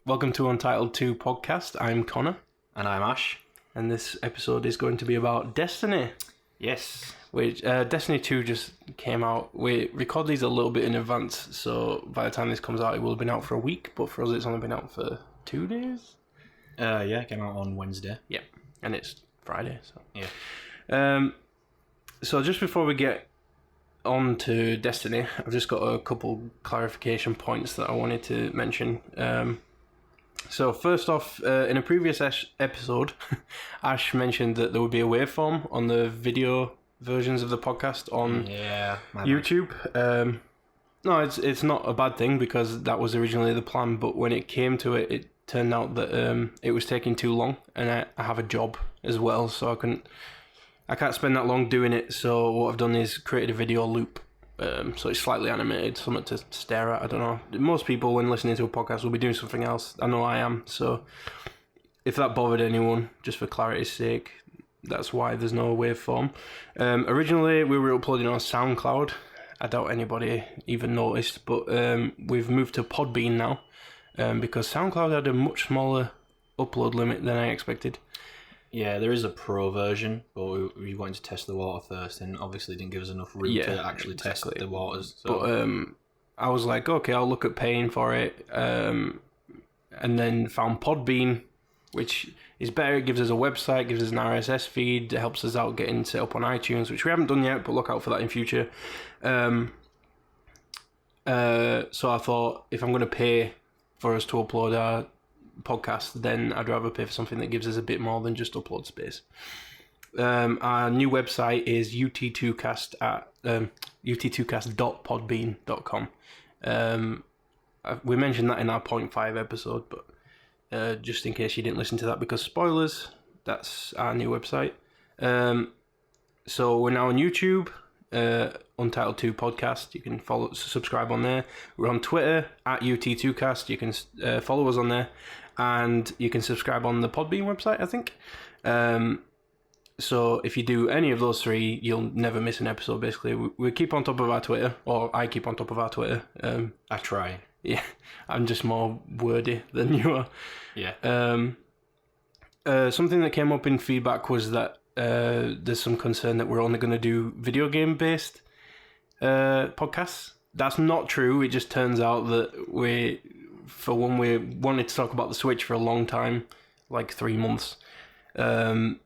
welcome to Untitled-2 podcast. I'm Connor. And I'm Ash. And this episode is going to be about Destiny. Yes. Which, Destiny 2 just came out. We record these a little bit in advance, so by the time this comes out, it will have been out for a week, but for us it's only been out for 2 days? Yeah, it came out on Wednesday. Yeah, and it's Friday, so... Yeah. So just before we get on to Destiny, I've just got a couple clarification points that I wanted to mention. So first off, in a previous episode, Ash mentioned that there would be a waveform on the video versions of the podcast on YouTube. No, it's not a bad thing because that was originally the plan, but when it came to it, it turned out that it was taking too long, and I have a job as well, so I can't spend that long doing it. So what I've done is created a video loop. So it's slightly animated, something to stare at. I don't know. Most people, when listening to a podcast, will be doing something else. I know I am. So if that bothered anyone, just for clarity's sake, that's why there's no waveform. Originally, we were uploading on SoundCloud. I doubt anybody even noticed, but we've moved to Podbean now because SoundCloud had a much smaller upload limit than I expected. Yeah, there is a pro version, but we wanted to test the water first, and obviously didn't give us enough room to actually test the waters. So. But I was like, okay, I'll look at paying for it, and then found Podbean, which is better. It gives us a website, gives us an RSS feed, it helps us out getting set up on iTunes, which we haven't done yet, but look out for that in future. So I thought, if I'm going to pay for us to upload our podcast, then I'd rather pay for something that gives us a bit more than just upload space. Our new website is ut2cast at ut2cast.podbean.com. We mentioned that in our 0.5 episode, but just in case you didn't listen to that because spoilers, that's our new website. So we're now on YouTube, Untitled-2 podcast. You can subscribe on there. We're on Twitter at ut2cast. You can follow us on there, and you can subscribe on the Podbean website, I think. So if you do any of those three, you'll never miss an episode. Basically, we keep on top of our Twitter, or I keep on top of our Twitter. I try. Yeah, I'm just more wordy than you are. Yeah. Something that came up in feedback was that there's some concern that we're only going to do video game based podcasts. That's not true. It just turns out that we wanted to talk about the Switch for a long time, like 3 months, and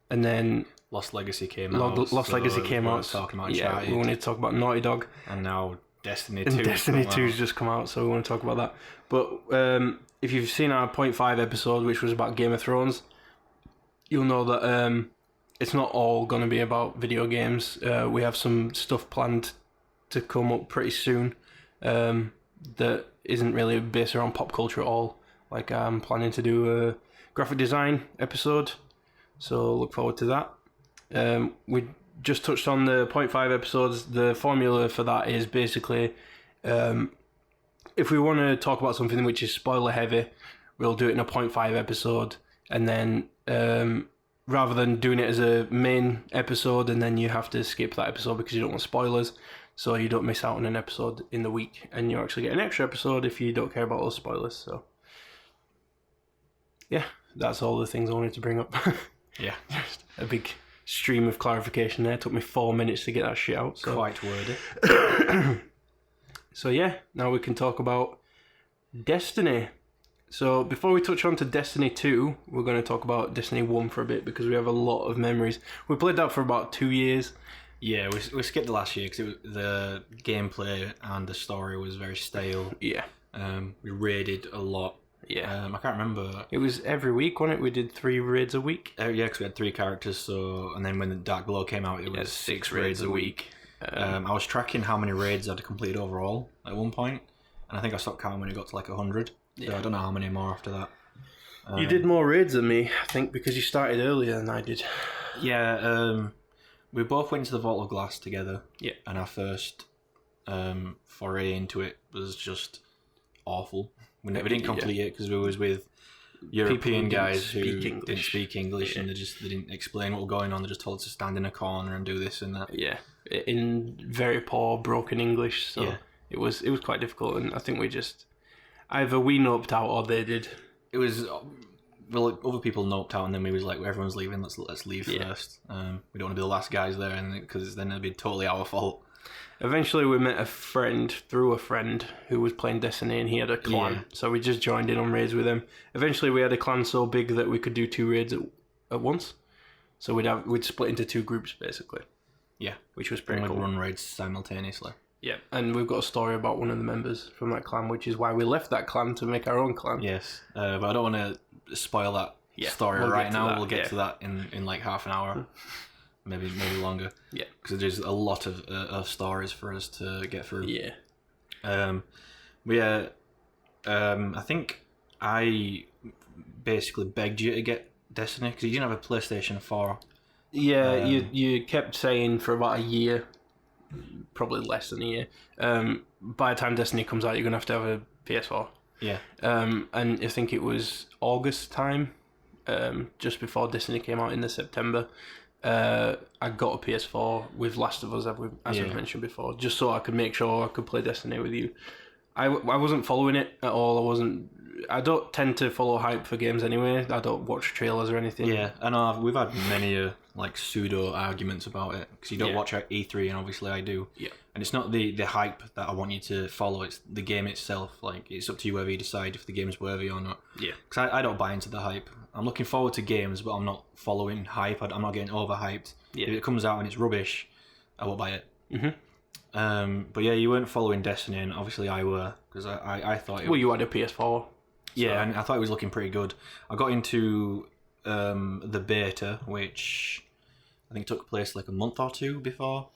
then Lost Legacy came out. Legacy came out. Talking about we wanted to talk about Naughty Dog, and now Destiny 2. And Destiny 2's just come out, so we want to talk about that. But if you've seen our 0.5 episode, which was about Game of Thrones, you'll know that it's not all going to be about video games. We have some stuff planned to come up pretty soon that isn't really based around pop culture at all. Like, I'm planning to do a graphic design episode, so look forward to that. We just touched on the 0.5 episodes. The formula for that is basically, if we want to talk about something which is spoiler heavy, we'll do it in a 0.5 episode, and then rather than doing it as a main episode and then you have to skip that episode because you don't want spoilers, so you don't miss out on an episode in the week, and you actually get an extra episode if you don't care about those spoilers. So yeah, that's all the things I wanted to bring up. Yeah. Just a big stream of clarification there. It took me 4 minutes to get that shit out. So. Quite wordy. So yeah, now we can talk about Destiny. So before we touch on to Destiny 2, we're going to talk about Destiny 1 for a bit because we have a lot of memories. We played that for about 2 years. Yeah, we skipped the last year because the gameplay and the story was very stale. Yeah. We raided a lot. Yeah. I can't remember. It was every week, wasn't it? We did 3 raids a week. Yeah, because we had 3 characters. So, and then when the Dark Below came out, it was 6 raids a week. I was tracking how many raids I'd completed overall at one point, and I think I stopped counting when it got to like 100. So I don't know how many more after that. You did more raids than me, I think, because you started earlier than I did. Yeah, we both went to the Vault of Glass together. Yeah. And our first foray into it was just awful. We didn't complete it because we was with European guys who didn't speak English, and they didn't explain what was going on. They just told us to stand in a corner and do this and that. Yeah, in very poor broken English. So it was quite difficult, and I think we just Either we noped out or they did. It was... Well, other people noped out, and then we was like, everyone's leaving, let's leave first. We don't want to be the last guys there, because then it'd be totally our fault. Eventually, we met a friend through a friend who was playing Destiny, and he had a clan. So we just joined in on raids with him. Eventually, we had a clan so big that we could do 2 raids at once. So we'd split into 2 groups, basically. Yeah. Which was pretty cool. And we'd run raids simultaneously. Yeah, and we've got a story about one of the members from that clan, which is why we left that clan to make our own clan. Yes, but I don't want to spoil that story right now. We'll get to that in like half an hour, maybe longer. Yeah, because there's a lot of stories for us to get through. Yeah. I think I basically begged you to get Destiny because you didn't have a PlayStation 4. Yeah, you kept saying for about a year. Probably less than a year. By the time Destiny comes out, you're gonna have a PS4. Yeah. And I think it was August time, just before Destiny came out in the September. I got a PS4 with Last of Us, as we've mentioned before, just so I could make sure I could play Destiny with you. I wasn't following it at all. I don't tend to follow hype for games anyway. I don't watch trailers or anything. Yeah, I know we've had many pseudo arguments about it because you don't watch E3, and obviously I do. Yeah. And it's not the hype that I want you to follow. It's the game itself. Like, it's up to you whether you decide if the game's worthy or not. Yeah. Because I don't buy into the hype. I'm looking forward to games, but I'm not following hype. I'm not getting overhyped. Yeah. If it comes out and it's rubbish, I won't buy it. Mm-hmm. But yeah, you weren't following Destiny, and obviously I were, because I thought it was... Well, you had a PS4. Yeah, and I thought it was looking pretty good. I got into the beta, which I think took place like a month or 2 before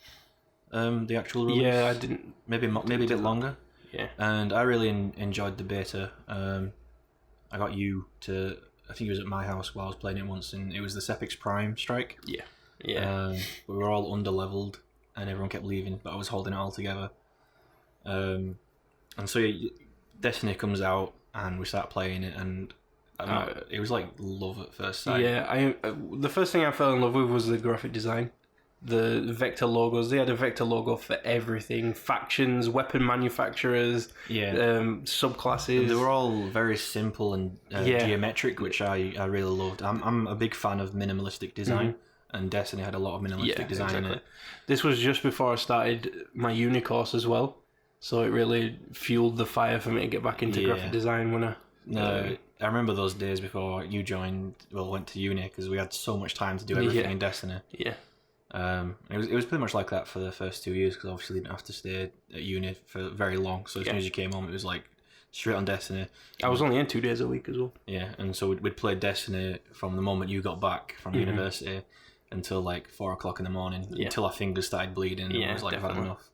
the actual release. Yeah, I didn't... Maybe a bit longer. Yeah. And I really enjoyed the beta. I got you to... I think it was at my house while I was playing it once, and it was the Sepix Prime strike. Yeah. Yeah. We were all under-leveled, and everyone kept leaving, but I was holding it all together. And so Destiny comes out, and we start playing it, and it was like love at first sight. Yeah, the first thing I fell in love with was the graphic design. The vector logos. They had a vector logo for everything. Factions, weapon manufacturers, subclasses. They were all very simple and geometric, which I really loved. I'm a big fan of minimalistic design, and Destiny had a lot of minimalistic design in it. This was just before I started my uni course as well, so it really fueled the fire for me to get back into graphic design when I remember those days before you went to uni, because we had so much time to do everything in Destiny. Yeah. It was pretty much like that for the first 2 years, because obviously you didn't have to stay at uni for very long. So as soon as you came home, it was like straight on Destiny. I was only in 2 days a week as well. Yeah, and so we'd play Destiny from the moment you got back from university until like 4 o'clock in the morning, until our fingers started bleeding. And I was like, I've had enough.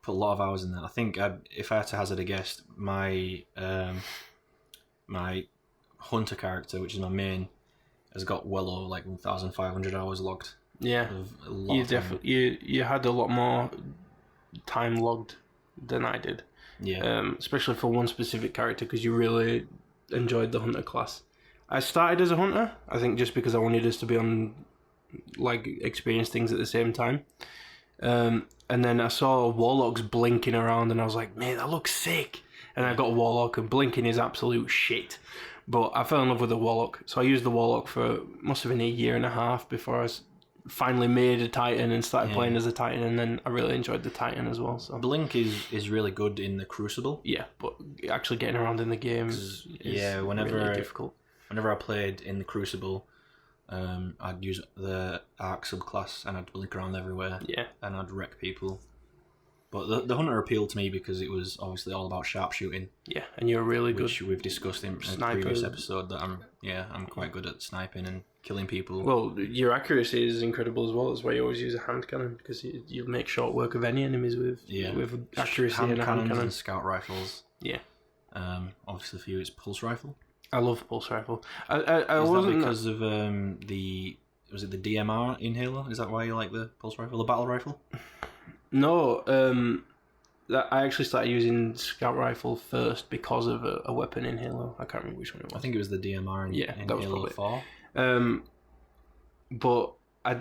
Put a lot of hours in that. I think if I had to hazard a guess, my hunter character, which is my main, has got well over like 1,500 hours logged. Yeah, you had a lot more time logged than I did. Yeah, especially for one specific character, because you really enjoyed the hunter class. I started as a hunter, I think, just because I wanted us to be on, like, experience things at the same time. And then I saw warlocks blinking around, and I was like, man, that looks sick. And I got a warlock, and blinking is absolute shit. But I fell in love with the warlock, so I used the warlock for must have been 1.5 years before I finally made a Titan and started playing as a Titan, and then I really enjoyed the Titan as well. So Blink is really good in the Crucible. Yeah, but actually getting around in the game is really difficult. Whenever I played in the Crucible, I'd use the Arc subclass, and I'd blink around everywhere. Yeah, and I'd wreck people. But the Hunter appealed to me because it was obviously all about sharpshooting. Yeah, and you're really good. Which we've discussed in a previous episode, that I'm quite good at sniping and killing people. Well, your accuracy is incredible as well. That's why you always use a hand cannon, because you make short work of any enemies with accuracy and a hand cannon. And scout rifles. Yeah. Obviously for you it's pulse rifle. I love pulse rifle. I wasn't because of the DMR in Halo? Is that why you like the pulse rifle, the battle rifle? No, I actually started using scout rifle first because of a weapon in Halo. I can't remember which one it was. I think it was the DMR in Halo 4. But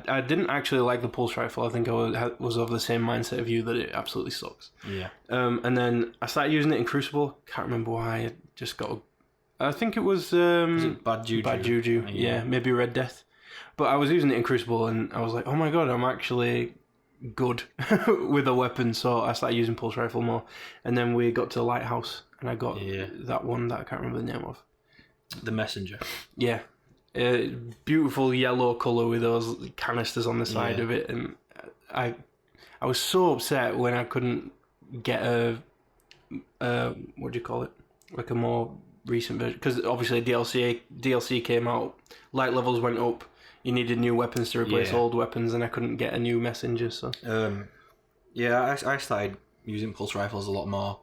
I didn't actually like the pulse rifle. I think I was of the same mindset of you that it absolutely sucks. Yeah. And then I started using it in Crucible. Can't remember why. I just got. I think it was. Was it Bad Juju? Bad Juju. Yeah, maybe Red Death. But I was using it in Crucible, and I was like, oh my god, I'm actually good with a weapon. So I started using pulse rifle more. And then we got to the Lighthouse, and I got that one that I can't remember the name of. The Messenger. Yeah. Beautiful yellow colour with those canisters on the side of it, and I was so upset when I couldn't get a what do you call it, like a more recent version, because obviously DLC came out, light levels went up, you needed new weapons to replace old weapons, and I couldn't get a new messenger. So I started using pulse rifles a lot more,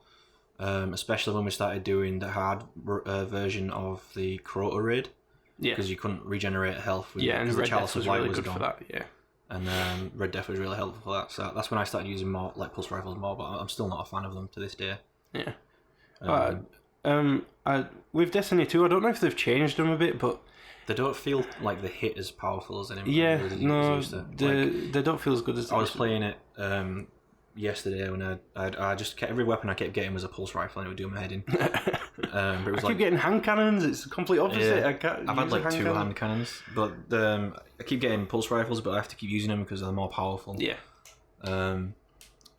especially when we started doing the hard version of the Crota raid. Yeah, because you couldn't regenerate health. And the Red Chalice Death was of Light really was good gone. for that. Yeah, and Red Death was really helpful for that. So that's when I started using more like pulse rifles more. But I'm still not a fan of them to this day. Yeah. With Destiny 2, I don't know if they've changed them a bit, but they don't feel like they hit as powerful as anymore. Yeah, no, they don't feel as good as. I was playing it yesterday when I just kept, every weapon I kept getting was a pulse rifle and it would do my head in. But it was I keep getting hand cannons. It's the complete opposite. Yeah, I've had like two hand cannons, but I keep getting pulse rifles, but I have to keep using them because they're more powerful. Yeah. And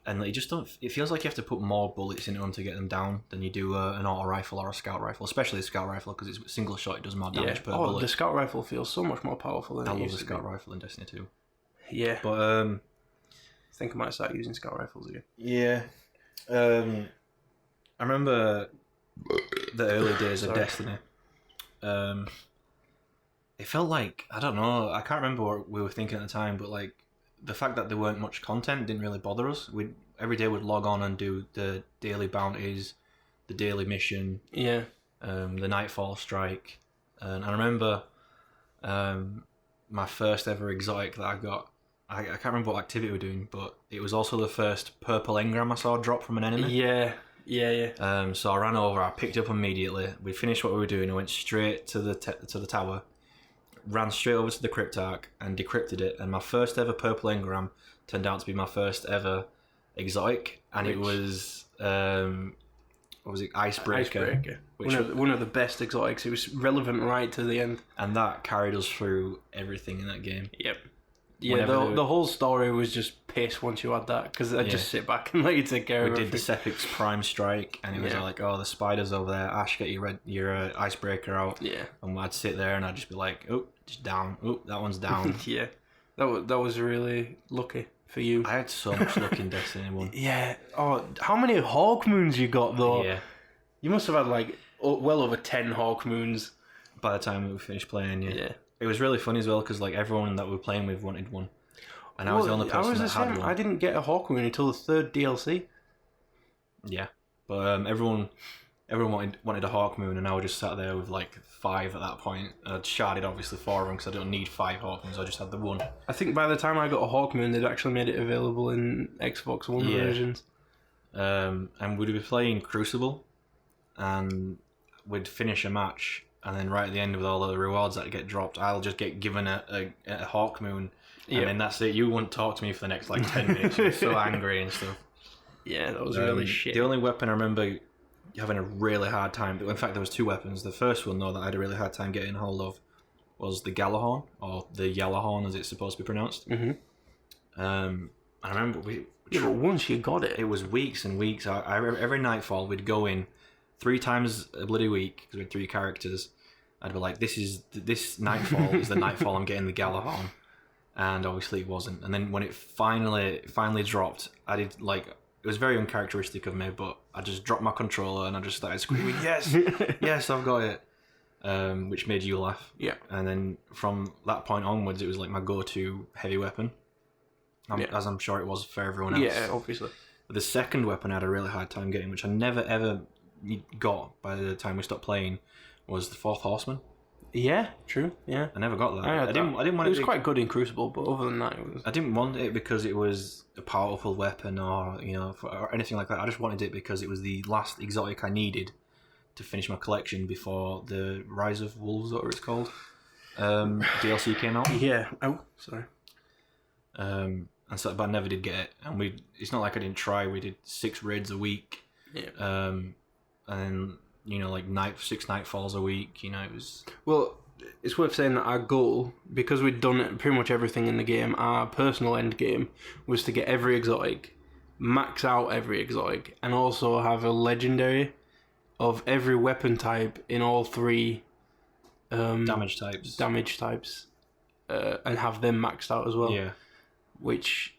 like, you just don't. It feels like you have to put more bullets into them to get them down than you do an auto rifle or a scout rifle, especially the scout rifle because it's single shot. It does more damage per bullet. The scout rifle feels so much more powerful than I love the scout rifle in Destiny 2. Yeah, but I think I might start using scout rifles again. Yeah, I remember the early days of Destiny. It felt like, I don't know, I can't remember what we were thinking at the time, but like the fact that there weren't much content didn't really bother us. Every day we'd log on and do the daily bounties, the daily mission, the Nightfall strike, and I remember my first ever exotic that I got. I can't remember what activity we were doing, but it was also the first purple engram I saw drop from an enemy. Yeah. So I ran over, I picked up immediately. We finished what we were doing. I went straight to the tower, ran straight over to the cryptarch and decrypted it. And my first ever purple engram turned out to be my first ever exotic, and it was what was it? Icebreaker. One of the best exotics. It was relevant right to the end, and that carried us through everything in that game. Yep. Yeah, the whole story was just piss once you had that, because I'd just sit back and let you take care of it. We did the Sepic's Prime Strike, and it was like, oh, the spider's over there. Ash, get your icebreaker out. Yeah. And I'd sit there and I'd just be like, oh, just down. Oh, that one's down. Yeah. That was really lucky for you. I had so much luck in Destiny 1. Yeah. Oh, how many Hawk Moons you got, though? Yeah. You must have had, like, well over 10 Hawk Moons. By the time we finished playing, yeah. It was really funny as well, because like everyone that we were playing with wanted one. And I was the only person that had one. I didn't get a Hawk Moon until the third DLC. Yeah. But everyone wanted a Hawk Moon, and I was just sat there with like 5 at that point. I'd sharded obviously 4 of them because I don't need 5 Hawk Moons, I just had the one. I think by the time I got a Hawk Moon, they'd actually made it available in Xbox One versions. And we'd be playing Crucible, and we'd finish a match, and then right at the end with all the rewards that get dropped, I'll just get given a Hawk Moon, and then that's it. You wouldn't talk to me for the next like 10 minutes. You were so angry and stuff. Yeah, that was really shit. The only weapon I remember having a really hard time, in fact there was 2 weapons. The first one though that I had a really hard time getting hold of was the Galahorn, or the Yellowhorn as it's supposed to be pronounced. I remember but once you got it, it was weeks and weeks. Every nightfall we'd go in 3 times a bloody week because we had 3 characters. I'd be like, this nightfall is the nightfall I'm getting the Galahorn, and obviously it wasn't. And then when it finally dropped, I did like, it was very uncharacteristic of me, but I just dropped my controller and I just started screaming, yes, yes, I've got it, which made you laugh. Yeah. And then from that point onwards, it was like my go-to heavy weapon, as I'm sure it was for everyone else. Yeah, obviously. But the second weapon I had a really hard time getting, which I never ever got by the time we stopped playing, was the 4th Horseman. Yeah, true. Yeah, I never got that. I didn't want it. It was quite good in Crucible, but other than that, it was. I didn't want it because it was a powerful weapon, or or anything like that. I just wanted it because it was the last exotic I needed to finish my collection before the Rise of Wolves, whatever it's called, DLC came out. Yeah. Oh, sorry. and so, but I never did get it. And it's not like I didn't try. We did 6 raids a week. Yeah. And like 6 nightfalls a week. It was. Well, it's worth saying that our goal, because we'd done pretty much everything in the game, our personal end game was to get every exotic, max out every exotic, and also have a legendary of every weapon type in all 3 damage types, and have them maxed out as well. Yeah. Which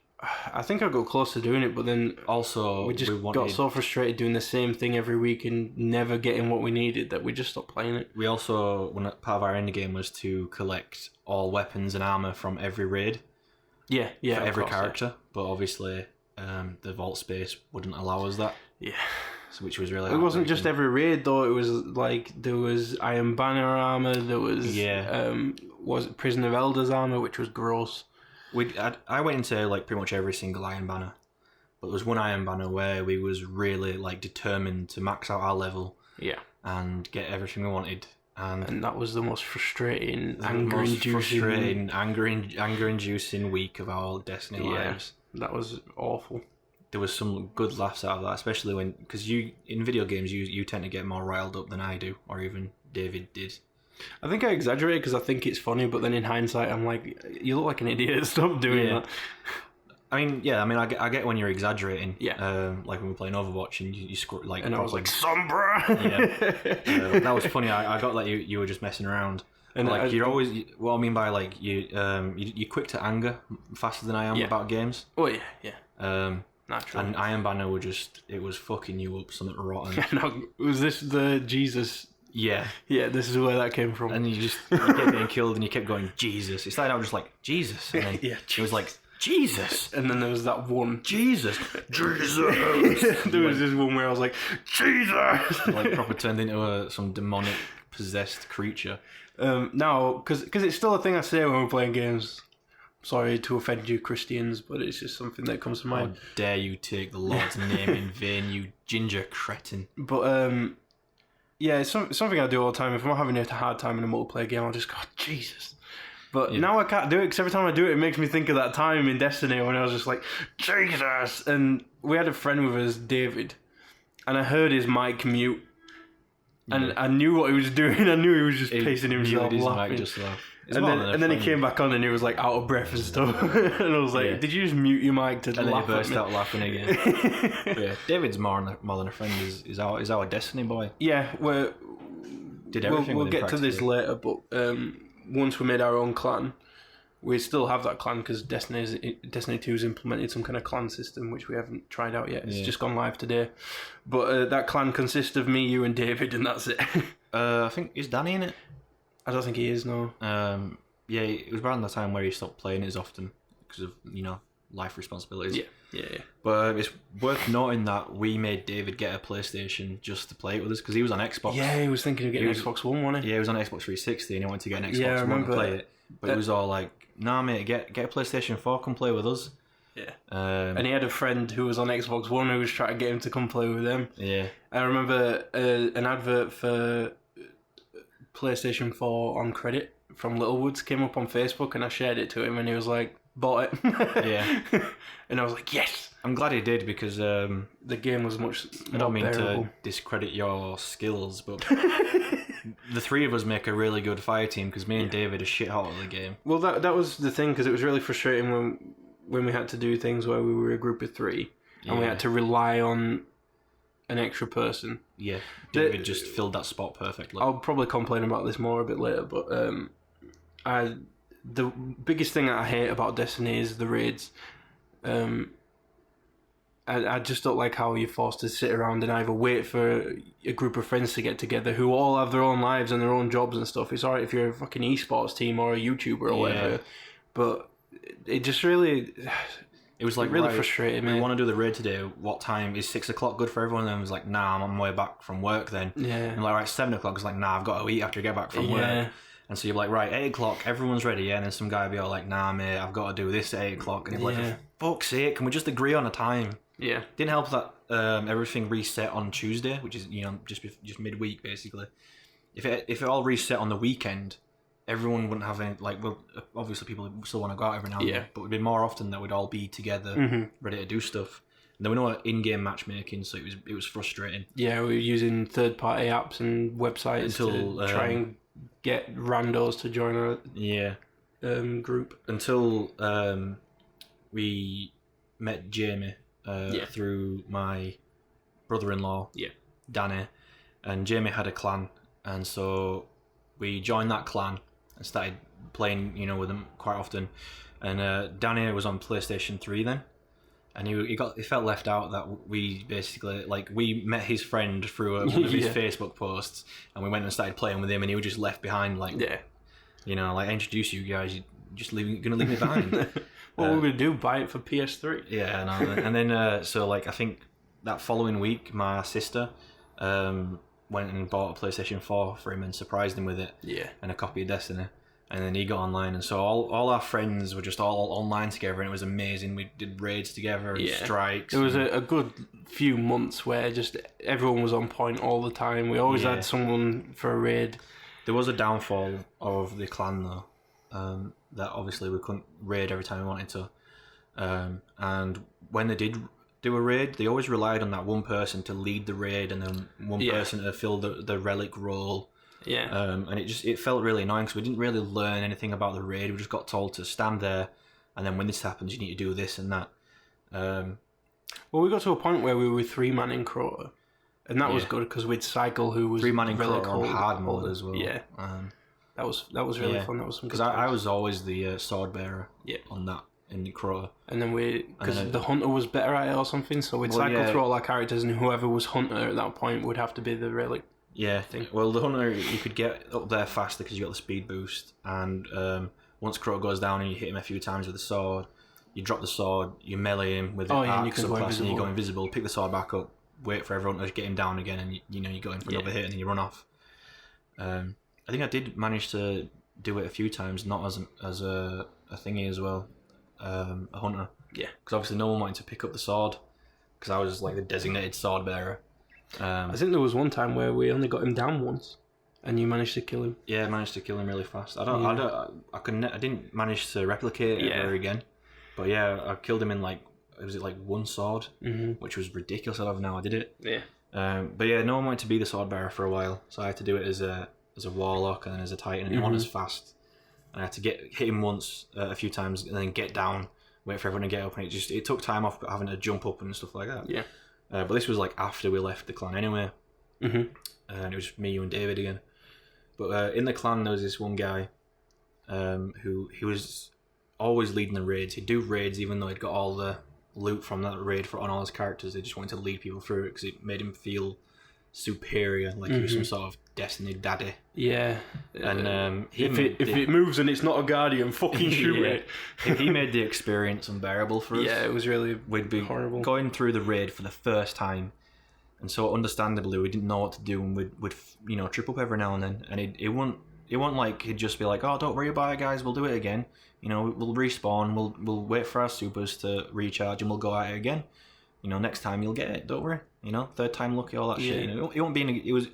I think I got close to doing it, but then also we got so frustrated doing the same thing every week and never getting what we needed that we just stopped playing it. We also, part of our end game was to collect all weapons and armor from every raid. Yeah, for every character, yeah. But obviously the vault space wouldn't allow us that. Yeah. So, which was really. It wasn't just every raid though. It was like there was Iron Banner armor. There was was it Prison of Elders armor, which was gross. I went into like pretty much every single Iron Banner, but there was one Iron Banner where we was really like determined to max out our level. Yeah. And get everything we wanted. And that was the most frustrating, anger-inducing week of our Destiny lives. That was awful. There was some good laughs out of that, especially because in video games you tend to get more riled up than I do, or even David did. I think I exaggerate because I think it's funny, but then in hindsight I'm like, you look like an idiot. Stop doing that. I get when you're exaggerating. Yeah. Like when we're playing Overwatch and you score like. And I was like, Sombra. Yeah. That was funny. I got like you were just messing around. And like you're always. What I mean by like you're quick to anger faster than I am about games. Oh yeah. Naturally. And Iron Banner it was fucking you up something rotten. Was this the Jesus? Yeah. Yeah, this is where that came from. And you kept getting killed and you kept going, Jesus. It started out just like, Jesus. And then it was like, Jesus. And then there was that one, Jesus. There was this one where I was like, Jesus. Like proper turned into some demonic possessed creature. Now, because it's still a thing I say when we're playing games. Sorry to offend you Christians, but it's just something that comes to mind. How dare you take the Lord's name in vain, you ginger cretin. But, yeah, it's something I do all the time. If I'm having a hard time in a multiplayer game, I'll just go, Jesus. But now I can't do it because every time I do it, it makes me think of that time in Destiny when I was just like, Jesus. And we had a friend with us, David, and I heard his mic mute. And I knew what he was doing. I knew he was just pacing himself, laughing. And then he came back on and he was like out of breath and stuff. And I was like, did you just mute your mic to laugh? And then he burst out laughing again. Yeah, David's more than a friend. Is our Destiny boy. Yeah, we'll get to this later, but once we made our own clan, we still have that clan because Destiny 2's implemented some kind of clan system which we haven't tried out yet. It's just gone live today. But that clan consists of me, you, and David, and that's it. I think is Danny in it? I don't think he is, no. Yeah, it was around the time where he stopped playing as often because of life responsibilities. Yeah. But it's worth noting that we made David get a PlayStation just to play it with us because he was on Xbox. Yeah, he was thinking of getting an Xbox One, wasn't he? Yeah, he was on Xbox 360 and he wanted to get an Xbox One to play it. But it was all like, nah, mate, get a PlayStation 4, come play with us. Yeah. And he had a friend who was on Xbox One who was trying to get him to come play with them. Yeah. I remember an advert for PlayStation 4 on credit from Littlewoods came up on Facebook and I shared it to him and he was like, bought it. Yeah. And I was like, yes. I'm glad he did because the game was much I don't mean bearable. to discredit your skills, but the three of us make a really good fire team because me and David are shit hot at the game. Well, that was the thing because it was really frustrating when we had to do things where we were a group of 3 and we had to rely on an extra person. Yeah, David just filled that spot perfectly. I'll probably complain about this more a bit later, but the biggest thing that I hate about Destiny is the raids. I just don't like how you're forced to sit around and either wait for a group of friends to get together who all have their own lives and their own jobs and stuff. It's alright if you're a fucking esports team or a YouTuber or whatever, but it just really... It was like, really frustrating, man. We want to do the raid today. What time? Is 6 o'clock good for everyone? And I was like, nah, I'm on my way back from work then. Yeah. And like, right, 7 o'clock. I was like, nah, I've got to eat after I get back from work. And so you're like, right, 8 o'clock, everyone's ready, yeah? And then some guy will be all like, nah, mate, I've got to do this at 8 o'clock. And he's like, for fuck's sake, can we just agree on a time? Yeah. Didn't help that everything reset on Tuesday, which is, just midweek, basically. If it all reset on the weekend, everyone wouldn't have any, like, well, obviously people still want to go out every now and then, but it would be more often that we'd all be together, ready to do stuff. And there were no in-game matchmaking, so it was frustrating. Yeah, we were using third-party apps and websites to try and get randos to join our group. Until we met Jamie through my brother-in-law, Danny, and Jamie had a clan, and so we joined that clan and started playing, with them quite often. And Danny was on PlayStation 3 then, and he felt left out that we basically, like, we met his friend through one of his Facebook posts, and we went and started playing with him, and he was just left behind, like, like, I introduced you guys, you just gonna leave me behind. What were we gonna do? Buy it for PS3? Yeah, and then so, like, I think that following week, my sister went and bought a PlayStation 4 for him and surprised him with it, and a copy of Destiny. And then he got online, and so all our friends were just all online together, and it was amazing. We did raids together and strikes. It was a good few months where just everyone was on point all the time. We always had someone for a raid. There was a downfall of the clan, though, that obviously we couldn't raid every time we wanted to. And when they did do a raid, they always relied on that one person to lead the raid, and then one person to fill the relic role. And it felt really annoying because we didn't really learn anything about the raid. We just got told to stand there, and then when this happens, you need to do this and that. Well, we got to a point where we were 3-man in Crota, and that was good because we'd cycle who was 3-man in Crota on hard mode as well. That was really fun. That was some because I was always the sword bearer on that in Crota, and then because the hunter was better at it or something, so we'd cycle through all our characters, and whoever was hunter at that point would have to be the relic. Well, the hunter, you could get up there faster because you got the speed boost, and once Crota goes down and you hit him a few times with the sword, you drop the sword, you melee him with the arc subclass, and you go invisible, pick the sword back up, wait for everyone to get him down again, and you go in for another hit, and then you run off. I think I did manage to do it a few times, not as a thingy as well, a hunter. Yeah. Because obviously no one wanted to pick up the sword, because I was like the designated sword bearer. I think there was one time where we only got him down once, and you managed to kill him. Yeah, I managed to kill him really fast. I didn't manage to replicate it ever again, but I killed him in one sword, which was ridiculous. I don't know how I did it. But no one wanted to be the sword bearer for a while, so I had to do it as a warlock and then as a titan, and it wasn't as fast. And I had to hit him once a few times, and then get down, wait for everyone to get up, and it took time off having to jump up and stuff like that. Yeah. But this was like after we left the clan anyway, and it was me, you, and David again. But in the clan there was this one guy who he was always leading the raids. He'd do raids even though he'd got all the loot from that raid on all his characters. They just wanted to lead people through it because it made him feel superior, like he was some sort of Destiny daddy. Yeah. And if it moves and it's not a guardian, fucking shoot it. He made the experience unbearable for us. Yeah, it was really We'd be horrible. Going through the raid for the first time, and so understandably we didn't know what to do, and we'd trip up every now and then, and it won't like he'd just be like, oh, don't worry about it, guys, we'll do it again. We'll respawn, we'll wait for our supers to recharge, and we'll go at it again. Next time you'll get it, don't worry. Third time lucky, all that shit. It won't be.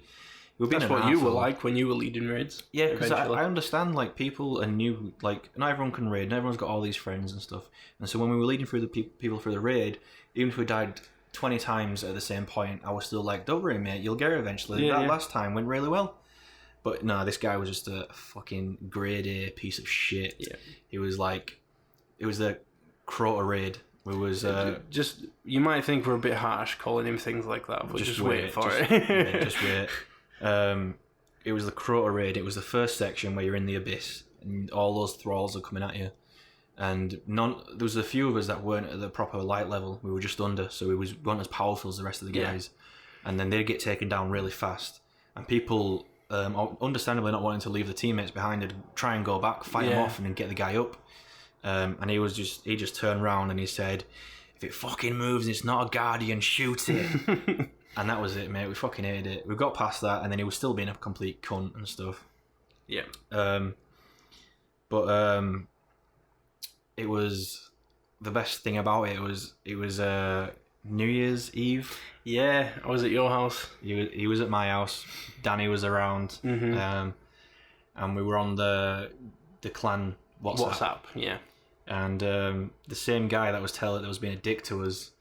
That's what you were like when you were leading raids. Yeah, because I understand, like, people are new, like, not everyone can raid, and everyone's got all these friends and stuff. And so when we were leading through the people through the raid, even if we died 20 times at the same point, I was still like, don't worry, mate, you'll get it eventually. Last time went really well. But no, this guy was just a fucking grade A piece of shit. Yeah. It was the Crota raid. It was just, you might think we're a bit harsh calling him things like that, but just wait for it. Just wait. It was the Crota raid. It was the first section where you're in the abyss and all those thralls are coming at you. And there was a few of us that weren't at the proper light level. We were just under, so we weren't as powerful as the rest of the guys. And then they'd get taken down really fast. And people, understandably not wanting to leave the teammates behind, would try and go back, fight them off, and then get the guy up. And he just turned around and he said, if it fucking moves and it's not a guardian, shoot it. And that was it, mate. We fucking hated it. We got past that, and then he was still being a complete cunt and stuff. Yeah. But it was, the best thing about it was New Year's Eve. Yeah, I was at your house. He was at my house. Danny was around. and we were on the clan WhatsApp. Yeah. And the same guy that was being a dick to us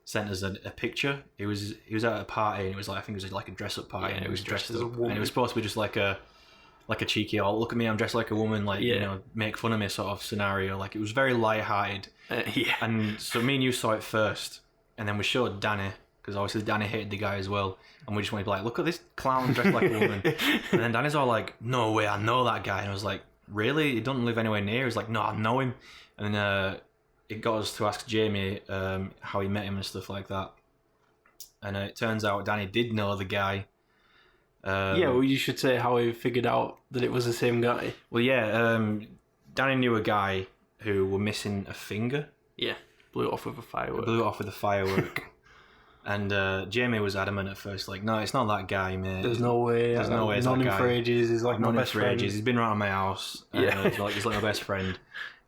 sent us a picture. He was at a party, and it was like, I think it was like a dress up party, and it was dressed as a woman, and it was supposed to be just like a cheeky, oh, look at me, I'm dressed like a woman, like, you know, make fun of me sort of scenario. Like, it was very light-hearted. And so me and you saw it first, and then we showed Danny, because obviously Danny hated the guy as well, and we just wanted to be like, look at this clown dressed like a woman. And then Danny's all like, no way, I know that guy. And I was like, really? He doesn't live anywhere near? He's like, no, I know him. And it got us to ask Jamie how he met him and stuff like that. And it turns out Danny did know the guy. Well, you should say how he figured out that it was the same guy. Well, Danny knew a guy who were missing a finger. Yeah, blew it off with a firework. And Jamie was adamant at first, like, no, it's not that guy, mate. There's no way. There's no way it's that guy. Known him for ages. He's like my best friend. He's been around my house. He's like my best friend.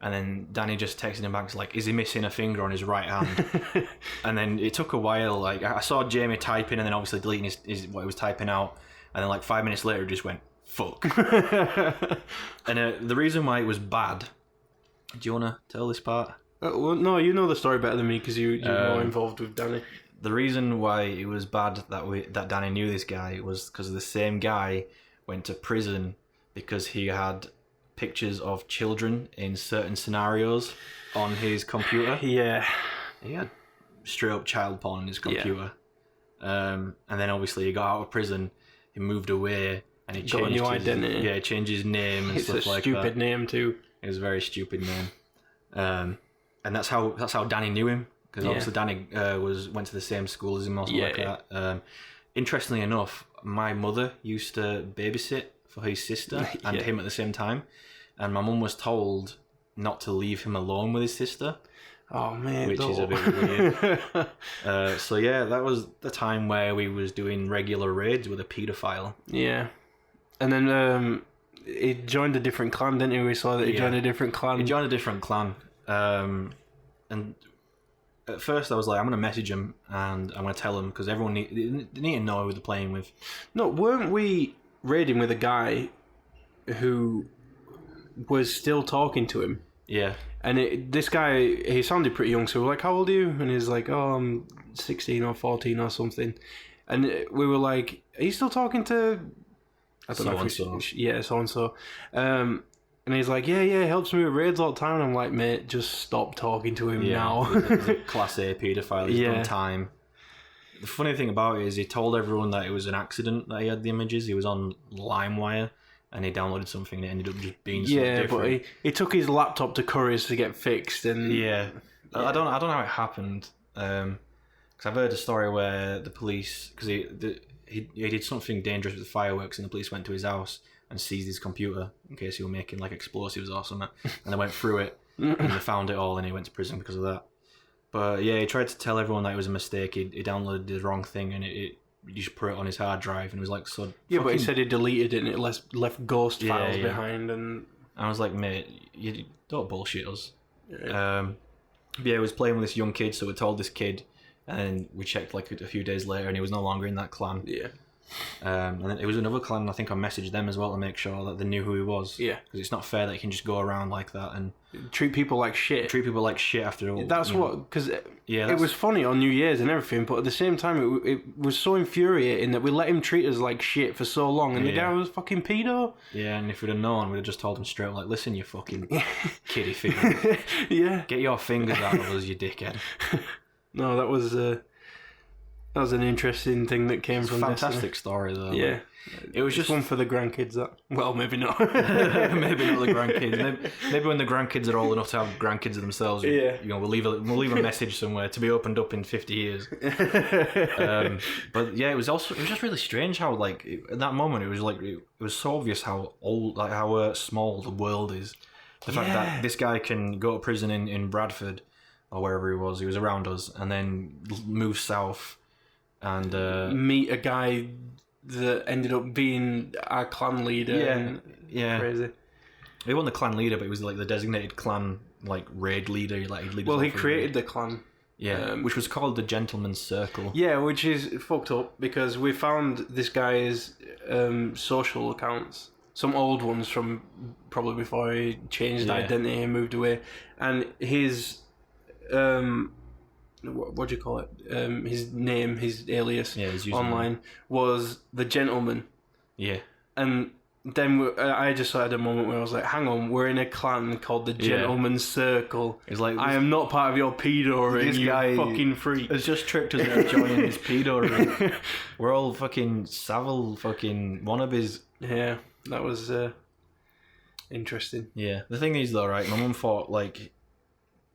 And then Danny just texted him back, like, is he missing a finger on his right hand? And then it took a while. Like, I saw Jamie typing and then obviously deleting his what he was typing out. And then like 5 minutes later, he just went, fuck. And the reason why it was bad, do you want to tell this part? Well, no, you know the story better than me because you're more involved with Danny. The reason why it was bad that Danny knew this guy was because the same guy went to prison because he had pictures of children in certain scenarios on his computer. Yeah. He had straight up child porn on his computer. And then obviously he got out of prison, he moved away, and he changed his identity. Yeah, he changed his name and stuff like that. It's a stupid name too. It was a very stupid name. And that's how Danny knew him. Because obviously Danny went to the same school as him or something like that. Interestingly enough, my mother used to babysit for his sister and him at the same time. And my mum was told not to leave him alone with his sister. Oh, man. Which is a bit weird. So, that was the time where we was doing regular raids with a paedophile. Yeah. And then he joined a different clan, didn't he? We saw that he joined a different clan. He joined a different clan. And at first I was like, I'm going to message him and I'm going to tell him because everyone they need to know who they're playing with. No, weren't we raiding with a guy who was still talking to him? Yeah. And this guy, he sounded pretty young, so we were like, how old are you? And he's like, oh, I'm 16 or 14 or something. And we were like, are you still talking to... I don't know if so-and-so. Yeah, so-and-so. And he's like, yeah, he helps me with raids all the time. And I'm like, mate, just stop talking to him now. He's a Class A paedophile. He's done time. The funny thing about it is he told everyone that it was an accident that he had the images. He was on LimeWire and he downloaded something and it ended up just being something different. Yeah, but he took his laptop to Curry's to get fixed. And I don't know how it happened. Because I've heard a story where the police, because he did something dangerous with the fireworks and the police went to his house and seized his computer in case he were making like explosives or something. And they went through it and they found it all and he went to prison because of that. But he tried to tell everyone that it was a mistake. He downloaded the wrong thing and he just put it on his hard drive and it was like, so... Yeah, but he said he deleted it and it left ghost files behind and... I was like, mate, you don't bullshit us. Yeah. He was playing with this young kid, so we told this kid and then we checked like a few days later and he was no longer in that clan. Yeah. And then it was another clan, I think I messaged them as well to make sure that they knew who he was. Yeah. Because it's not fair that you can just go around like that and... treat people like shit. Treat people like shit after all. That's what... Because it was funny on New Year's and everything, but at the same time, it was so infuriating that we let him treat us like shit for so long, and the guy was fucking pedo. Yeah, and if we'd have known, we'd have just told him straight up, like, listen, you fucking kiddie finger. Yeah. Get your fingers out of us, you dickhead. No, that was an interesting thing that came from fantastic Destiny. Story, though. Yeah. It was just one for the grandkids. Well, maybe not. Maybe not the grandkids. Maybe when the grandkids are old enough to have grandkids themselves, we'll leave a message somewhere to be opened up in 50 years. But it was just really strange how like at that moment it was so obvious how old, like how small the world is. The fact that this guy can go to prison in Bradford or wherever he was around us, and then move south and meet a guy that ended up being our clan leader. Crazy. He wasn't the clan leader, but he was like the designated clan like raid leader. He created the clan. Yeah, which was called the Gentleman's Circle. Yeah, which is fucked up because we found this guy's social accounts some old ones from probably before he changed identity and moved away. And his what do you call it? His name, his alias, his online was the Gentleman. Yeah. And then I just had a moment where I was like, hang on, we're in a clan called the Gentleman's Circle. It's like, I am not part of your pedo ring, you fucking freak. It's just tricked us into joining his pedo ring. We're all fucking Savile fucking wannabes. Yeah, that was interesting. Yeah. The thing is though, right, my mum thought like...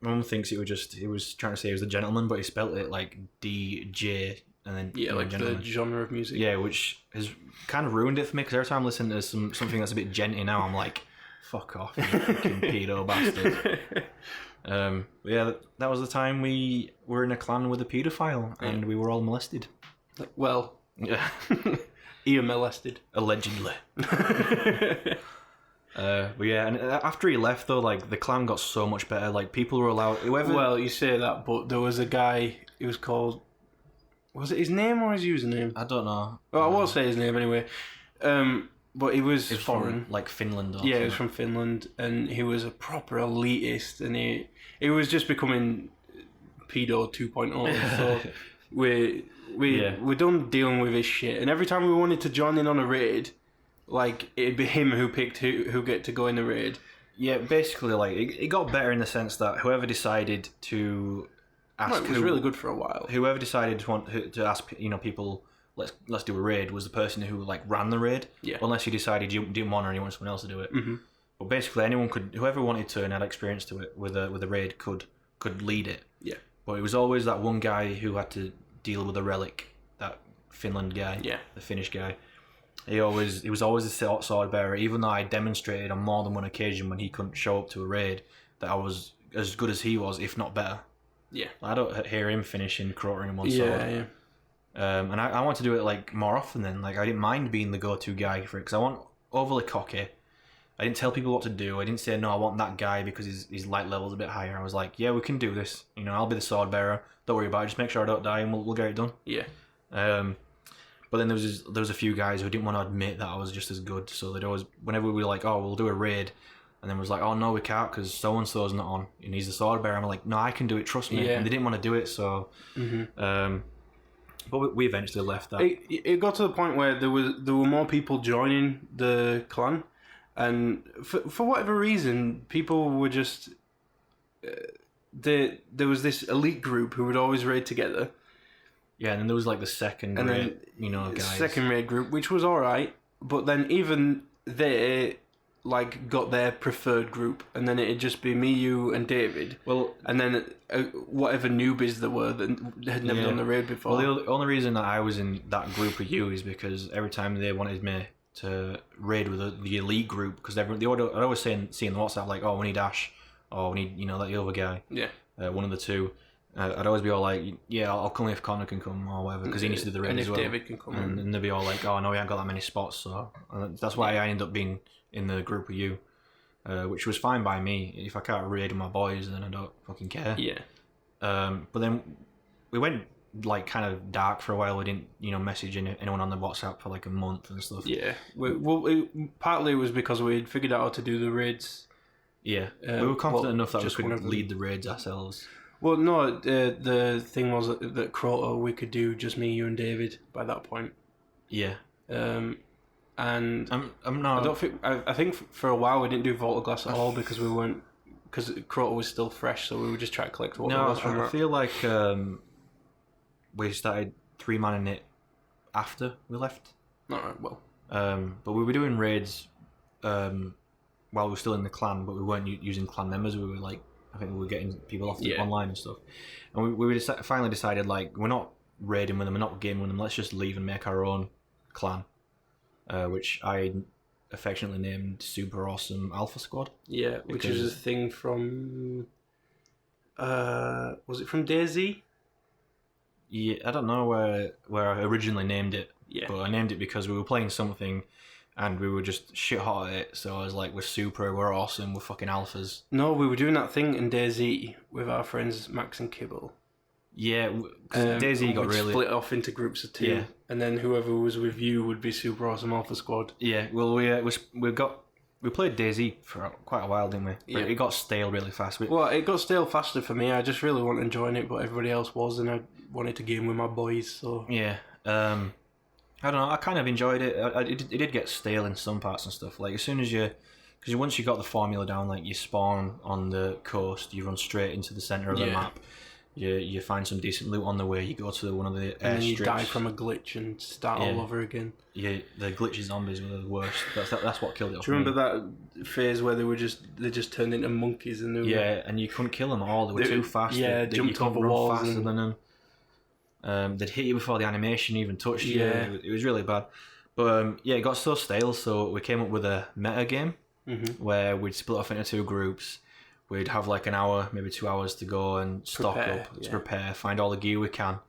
My mum thinks he was trying to say he was the Gentleman, but he spelt it like DJ and then like gentleman. The genre of music. Yeah, which has kind of ruined it for me because every time I listen to something that's a bit genty now, I'm like, fuck off, you fucking pedo bastard. Yeah, that was the time we were in a clan with a paedophile and we were all molested. Well, yeah, ear molested, allegedly. But yeah, and after he left though, like the clan got so much better. Like people were allowed. Whoever. Well, you say that, but there was a guy. He was called. Was it his name or his username? I don't know. Well, I won't say his name anyway. But he was foreign, from, like Finland. Or he was from Finland, and he was a proper elitist, and he was just becoming pedo 2.0. So we're done dealing with his shit. And every time we wanted to join in on a raid. Like, it'd be him who picked who get to go in the raid. Yeah, basically, like, it got better in the sense that whoever decided to ask... Well, it was really good for a while. Whoever decided to ask, people, let's do a raid, was the person who, like, ran the raid. Yeah. Unless you decided you didn't want or you wanted someone else to do it. Mm-hmm. But basically, anyone could... Whoever wanted to and had experience to it with a raid could lead it. Yeah. But it was always that one guy who had to deal with the relic, that Finland guy. Yeah. The Finnish guy. He was always a sword bearer, even though I demonstrated on more than one occasion when he couldn't show up to a raid that I was as good as he was, if not better. Yeah. I don't hear him finishing Crotter in one sword. Yeah. And I want to do it like more often then. Like I didn't mind being the go-to guy for it because I want overly cocky. I didn't tell people what to do. I didn't say no, I want that guy because his light level's a bit higher. I was like, yeah, we can do this. I'll be the sword bearer. Don't worry about it. Just make sure I don't die and we'll get it done. Yeah. But then there was a few guys who didn't want to admit that I was just as good. So they'd always, whenever we were like, oh, we'll do a raid, and then it was like, oh no, we can't because so and so's not on, and he's the sword bearer. I'm like, no, I can do it. Trust me. Yeah. And they didn't want to do it, so. Mm-hmm. But we eventually left that. It got to the point where there were more people joining the clan, and for whatever reason, people were just. There was this elite group who would always raid together. Yeah, and then there was like the second raid, guys. Second raid group, which was alright, but then even they like got their preferred group, and then it'd just be me, you, and David. Well, and then whatever newbies there were that had never done the raid before. Well, the only reason that I was in that group with you is because every time they wanted me to raid with the elite group, because I'd always see in the WhatsApp like, oh, we need Ash, or we need that the other guy. Yeah. One of the two. I'd always be all like, yeah, I'll come if Connor can come or whatever, because he needs to do the raid as well. And if David can come. And they'd be all like, oh, no, we haven't got that many spots, so that's why I ended up being in the group with you, which was fine by me. If I can't raid with my boys, then I don't fucking care. Yeah. But then we went like kind of dark for a while. We didn't, message anyone on the WhatsApp for like a month and stuff. Yeah. Partly it was because we'd figured out how to do the raids. Yeah. We were confident enough that we could lead the raids ourselves. Well, no, the thing was that Croto we could do just me, you, and David by that point. Yeah. And I'm not. I think for a while we didn't do Vault of Glass at all because Croto was still fresh, so we would just try to collect Vault of Glass from I feel like we started 3-manning it after we left. Alright, well. But we were doing raids while we were still in the clan, but we weren't using clan members. We were like, I think we were getting people off online and stuff. And we finally decided, like, we're not raiding with them, we're not gaming with them, let's just leave and make our own clan. Which I affectionately named Super Awesome Alpha Squad. Yeah, which is a thing from... was it from DayZ? Yeah, I don't know where I originally named it. Yeah. But I named it because we were playing something and we were just shit hot at it, so I was like, we're super, we're awesome, we're fucking alphas. No, we were doing that thing in DayZ with our friends Max and Kibble. Yeah, Daisy got really split off into groups of 2, and then whoever was with you would be Super Awesome Alpha Squad. Yeah, well, we played Daisy for quite a while, didn't we? But it got stale really fast. Well, it got stale faster for me. I just really wanted to join it, but everybody else was, and I wanted to game with my boys. So yeah, I don't know. I kind of enjoyed it. It did get stale in some parts and stuff. Like as soon as because once you got the formula down, like you spawn on the coast, you run straight into the center of the map. You find some decent loot on the way. You go to one of the airstrips. And you die from a glitch and start all over again. Yeah, the glitchy zombies were the worst. That's what killed it. Do you remember that phase where they just turned into monkeys and and you couldn't kill them all. They were too fast. Yeah, jumped over walls faster than them. They'd hit you before the animation even touched you. It was really bad. But it got so stale. So we came up with a meta game where we'd split off into 2 groups. We'd have like an hour, maybe 2 hours to go and stock up, to prepare, find all the gear we can.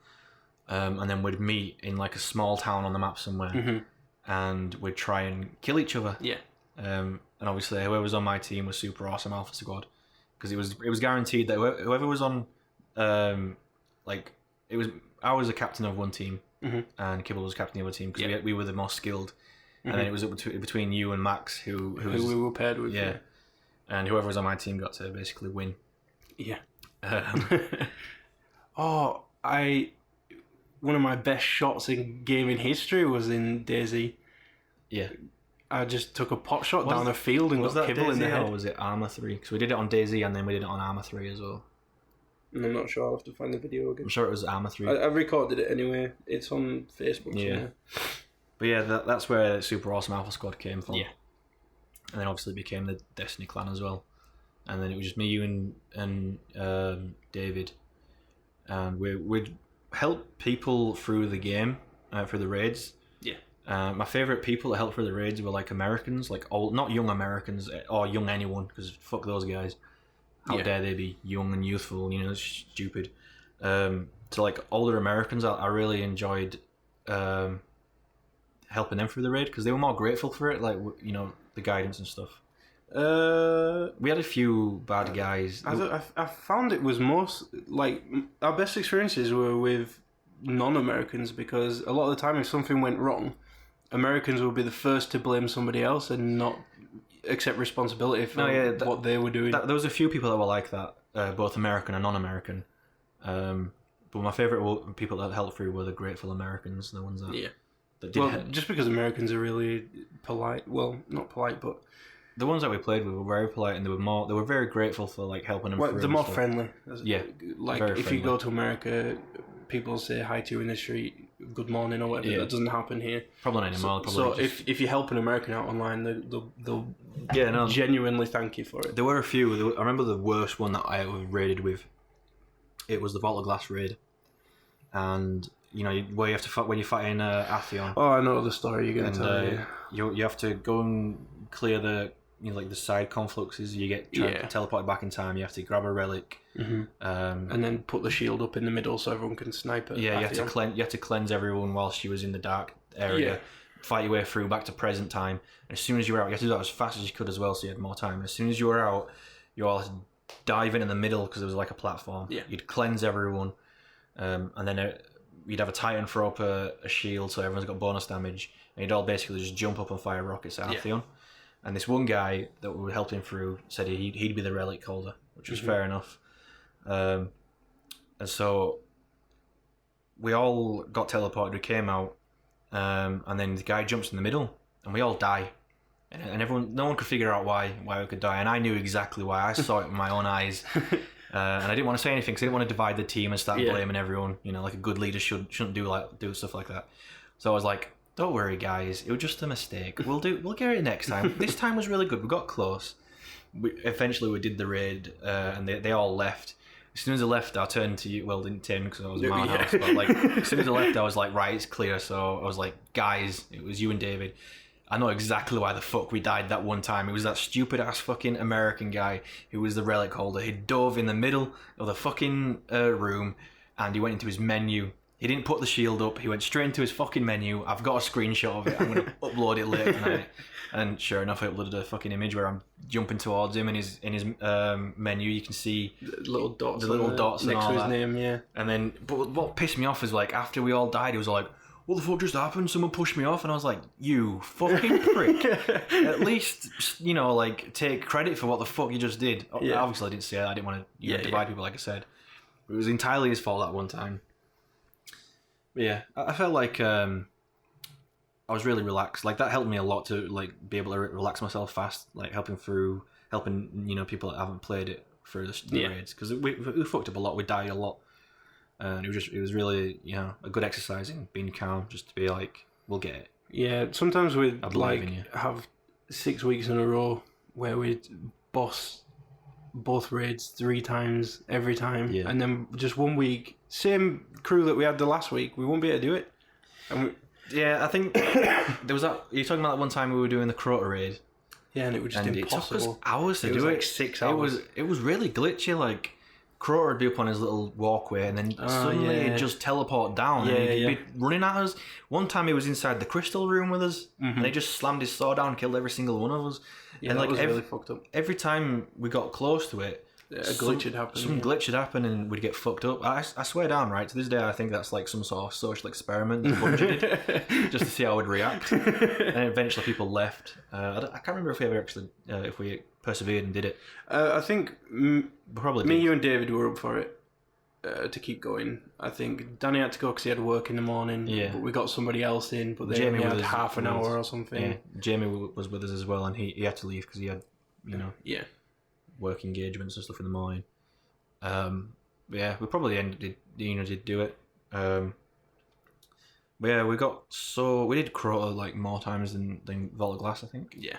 And then we'd meet in like a small town on the map somewhere. And we'd try and kill each other. Yeah. And obviously whoever was on my team was Super Awesome Alpha Squad. Because it was guaranteed that whoever was on, I was a captain of one team. And Kibble was captain of the other team because we were the most skilled. And then it was between you and Max who we were paired with. Yeah. And whoever was on my team got to basically win. Yeah. One of my best shots in gaming history was in Daisy. Yeah. I just took a pot shot down a field and got Kibble in the head. Or was it Armour 3? Because we did it on Daisy and then we did it on Armour 3 as well. I'm not sure. I'll have to find the video again. I'm sure it was Armour 3. I recorded it anyway. It's on Facebook somewhere. But yeah, that's where Super Awesome Alpha Squad came from. Yeah. And then obviously it became the Destiny clan as well. And then it was just me, you, and David. And we'd help people through the game, for the raids. Yeah. My favourite people that helped through the raids were like Americans, like not young Americans, or young anyone, because fuck those guys. How dare they be young and youthful, it's stupid. To like older Americans, I really enjoyed helping them through the raid, because they were more grateful for it, like, the guidance and stuff. We had a few bad guys. I found it was most like our best experiences were with non-Americans, because a lot of the time if something went wrong, Americans would be the first to blame somebody else and not accept responsibility for what they were doing. There was a few people that were like that, both American and non-American. But my favourite people that helped through were the grateful Americans, the ones that just because Americans are really polite. Well, not polite, but the ones that we played with were very polite, and they were very grateful for like helping them. Well, they're more friendly. Yeah, like if friendly. You go to America, people say hi to you in the street, good morning or whatever. That doesn't happen here. Probably not anymore. So if you help an American out online, they'll genuinely thank you for it. There were a few. I remember the worst one that I raided with. It was the Vault of Glass raid, and where you have to fight when you're fighting Atheon. Oh, I know the story you're going to tell. You have to go and clear the like the side confluxes. You get teleported back in time. You have to grab a relic, and then put the shield up in the middle so everyone can snipe it. Yeah, you have to cleanse everyone while she was in the dark area. Fight your way through back to present time. And as soon as you were out, you had to do that as fast as you could as well, so you had more time. And as soon as you were out, you all had to dive in the middle because there was like a platform. Yeah. You'd cleanse everyone, and then you'd have a Titan throw up a shield so everyone's got bonus damage, and you'd all basically just jump up and fire rockets at Atheon. And this one guy that we helped him through said he'd be the relic holder, which was fair enough. And so we all got teleported, we came out, and then the guy jumps in the middle, and we all die. And no one could figure out why we could die, and I knew exactly why. I saw it with my own eyes. And I didn't want to say anything because I didn't want to divide the team and start blaming everyone. Like a good leader shouldn't do stuff like that. So I was like, "Don't worry, guys. It was just a mistake. We'll get it next time. This time was really good. We got close. Eventually, we did the raid, and they all left. As soon as I left, I turned to you. Well, didn't turn because I was in my house. But like, as soon as I left, I was like, "Right, it's clear." So I was like, "Guys, it was you and David. I know exactly why the fuck we died that one time. It was that stupid ass fucking American guy who was the relic holder. He dove in the middle of the fucking room and he went into his menu. He didn't put the shield up. He went straight into his fucking menu. I've got a screenshot of it. I'm going to upload it later tonight. And sure enough, I uploaded a fucking image where I'm jumping towards him in his menu. You can see the little dots, and next all to his that. name, yeah. And then, but what pissed me off is like after we all died, it was like, what the fuck just happened? Someone pushed me off, and I was like, you fucking prick. At least, like, take credit for what the fuck you just did. Yeah. Obviously, I didn't say that. I didn't want to divide people, like I said. It was entirely his fault that one time. But yeah, I felt like I was really relaxed. Like, that helped me a lot to, like, be able to relax myself fast, like, helping people that haven't played it for the raids. Because we fucked up a lot. We died a lot. And it was really, a good exercise in being calm, just to be like, we'll get it. Yeah, sometimes we'd have 6 weeks in a row where we'd boss both raids 3 times every time, and then just 1 week, same crew that we had the last week, we won't be able to do it. And I think there was that. You're talking about that one time we were doing the Crota raid. Yeah, and it was just impossible. It took us hours to do it. Like 6 hours. It was really glitchy. Like, Crota would be up on his little walkway, and then suddenly he'd just teleport down, and he'd be running at us. One time he was inside the crystal room with us, and he just slammed his sword down and killed every single one of us. Yeah, and like, that was really fucked up. Every time we got close to it, a glitch had happened. Some glitch had happened, and we'd get fucked up. I swear down, right? To this day, I think that's like some sort of social experiment that Bungie did, just to see how I would react. And eventually people left. I can't remember if we ever actually, if we persevered and did it. I think probably me, you and David were up for it to keep going. I think Danny had to go because he had work in the morning. Yeah. But we got somebody else in, but they only had half an hour or something. Yeah. Jamie was with us as well, and he had to leave because he had, work engagements and stuff in the morning. We probably did do it. But yeah, we did Crota like more times than Vault of Glass, I think. Yeah.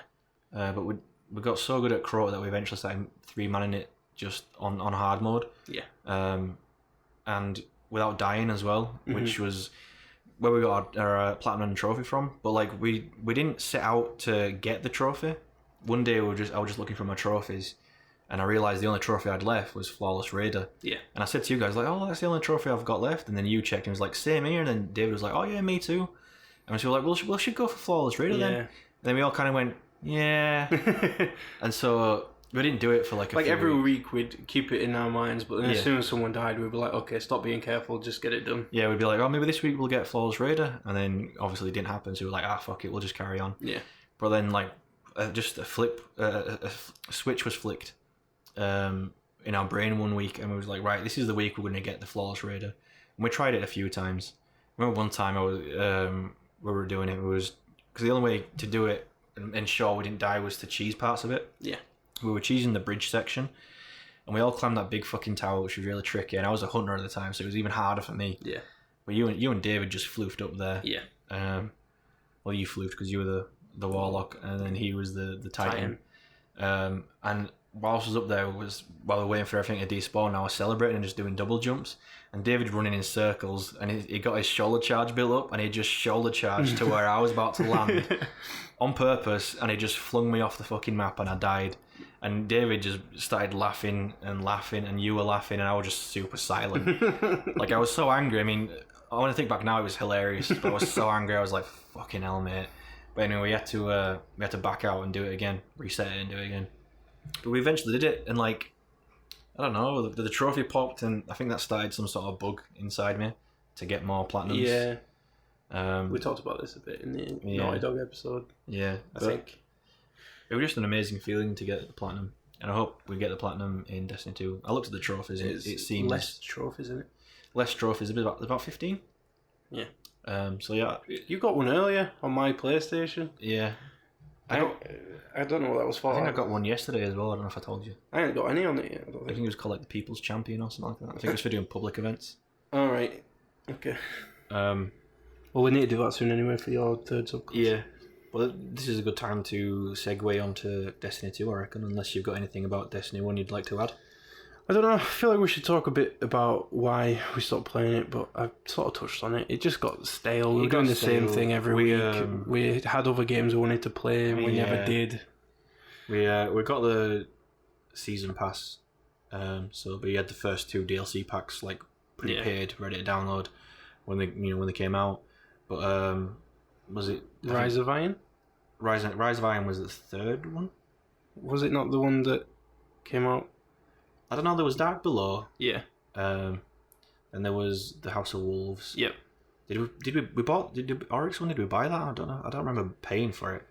But we got so good at Crota that we eventually started 3-manning it just on hard mode. Yeah. And without dying as well, which was where we got our platinum trophy from. But like we didn't set out to get the trophy. One day I was just looking for my trophies, and I realised the only trophy I'd left was Flawless Raider. Yeah. And I said to you guys, like, oh, that's the only trophy I've got left. And then you checked and was like, same here. And then David was like, oh yeah, me too. And so we were like, well, we should go for Flawless Raider then. And then we all kind of went, yeah. And so we didn't do it for like every week we'd keep it in our minds, but then as soon as someone died, we'd be like, okay, stop being careful, just get it done. Yeah, we'd be like, oh, maybe this week we'll get Flawless Raider. And then obviously it didn't happen, so we were like, fuck it, we'll just carry on. Yeah. But then like just a switch was flicked in our brain one week, and we was like, right, this is the week we're going to get the Flawless Raider. And we tried it a few times. I remember one time we were doing it, was because the only way to do it and ensure we didn't die was to cheese parts of it. Yeah. We were cheesing the bridge section, and we all climbed that big fucking tower, which was really tricky, and I was a hunter at the time, so it was even harder for me. Yeah. But you and David just floofed up there. Yeah. Well, you floofed because you were the warlock, and then he was the titan. And whilst I was up there, while we were waiting for everything to despawn, I was celebrating and just doing double jumps. And David running in circles, and he got his shoulder charge built up, and he just shoulder charged to where I was about to land on purpose, and he just flung me off the fucking map, and I died. And David just started laughing, and you were laughing, and I was just super silent. Like, I was so angry. I mean, I want to think back now, it was hilarious, but I was so angry, I was like, fucking hell, mate. But anyway, we had to back out and do it again, reset it and do it again. But we eventually did it, and like, I don't know, the trophy popped, and I think that started some sort of bug inside me to get more platinums. Yeah. We talked about this a bit in the Naughty Dog episode. Yeah. I think it was just an amazing feeling to get the platinum, and I hope we get the platinum in Destiny 2. I looked at the trophies, and it seems less trophies, isn't it? Less trophies, about 15. Yeah. So yeah, you got one earlier on my PlayStation. Yeah. I don't know what that was for. I think I got one yesterday as well. I don't know if I told you. I ain't got any on it yet. I think it was called like the People's Champion or something like that. I think it was for doing public events. All right. Okay. Well, we need to do that soon anyway for your third subclass. Yeah. Well, this is a good time to segue onto Destiny 2, I reckon, unless you've got anything about Destiny 1 you'd like to add. I don't know, I feel like we should talk a bit about why we stopped playing it, but I've sort of touched on it. It just got stale. We were doing the same thing every week. We had other games we wanted to play, and we never did. We got the season pass, so we had the first 2 DLC packs like prepaid, ready to download when they came out. But was it Rise of Iron? Rise of Iron was the third one. Was it not the one that came out? I don't know. There was Dark Below. Yeah. And there was the House of Wolves. Yep. Did we bought the Oryx one? Did we buy that? I don't know. I don't remember paying for it.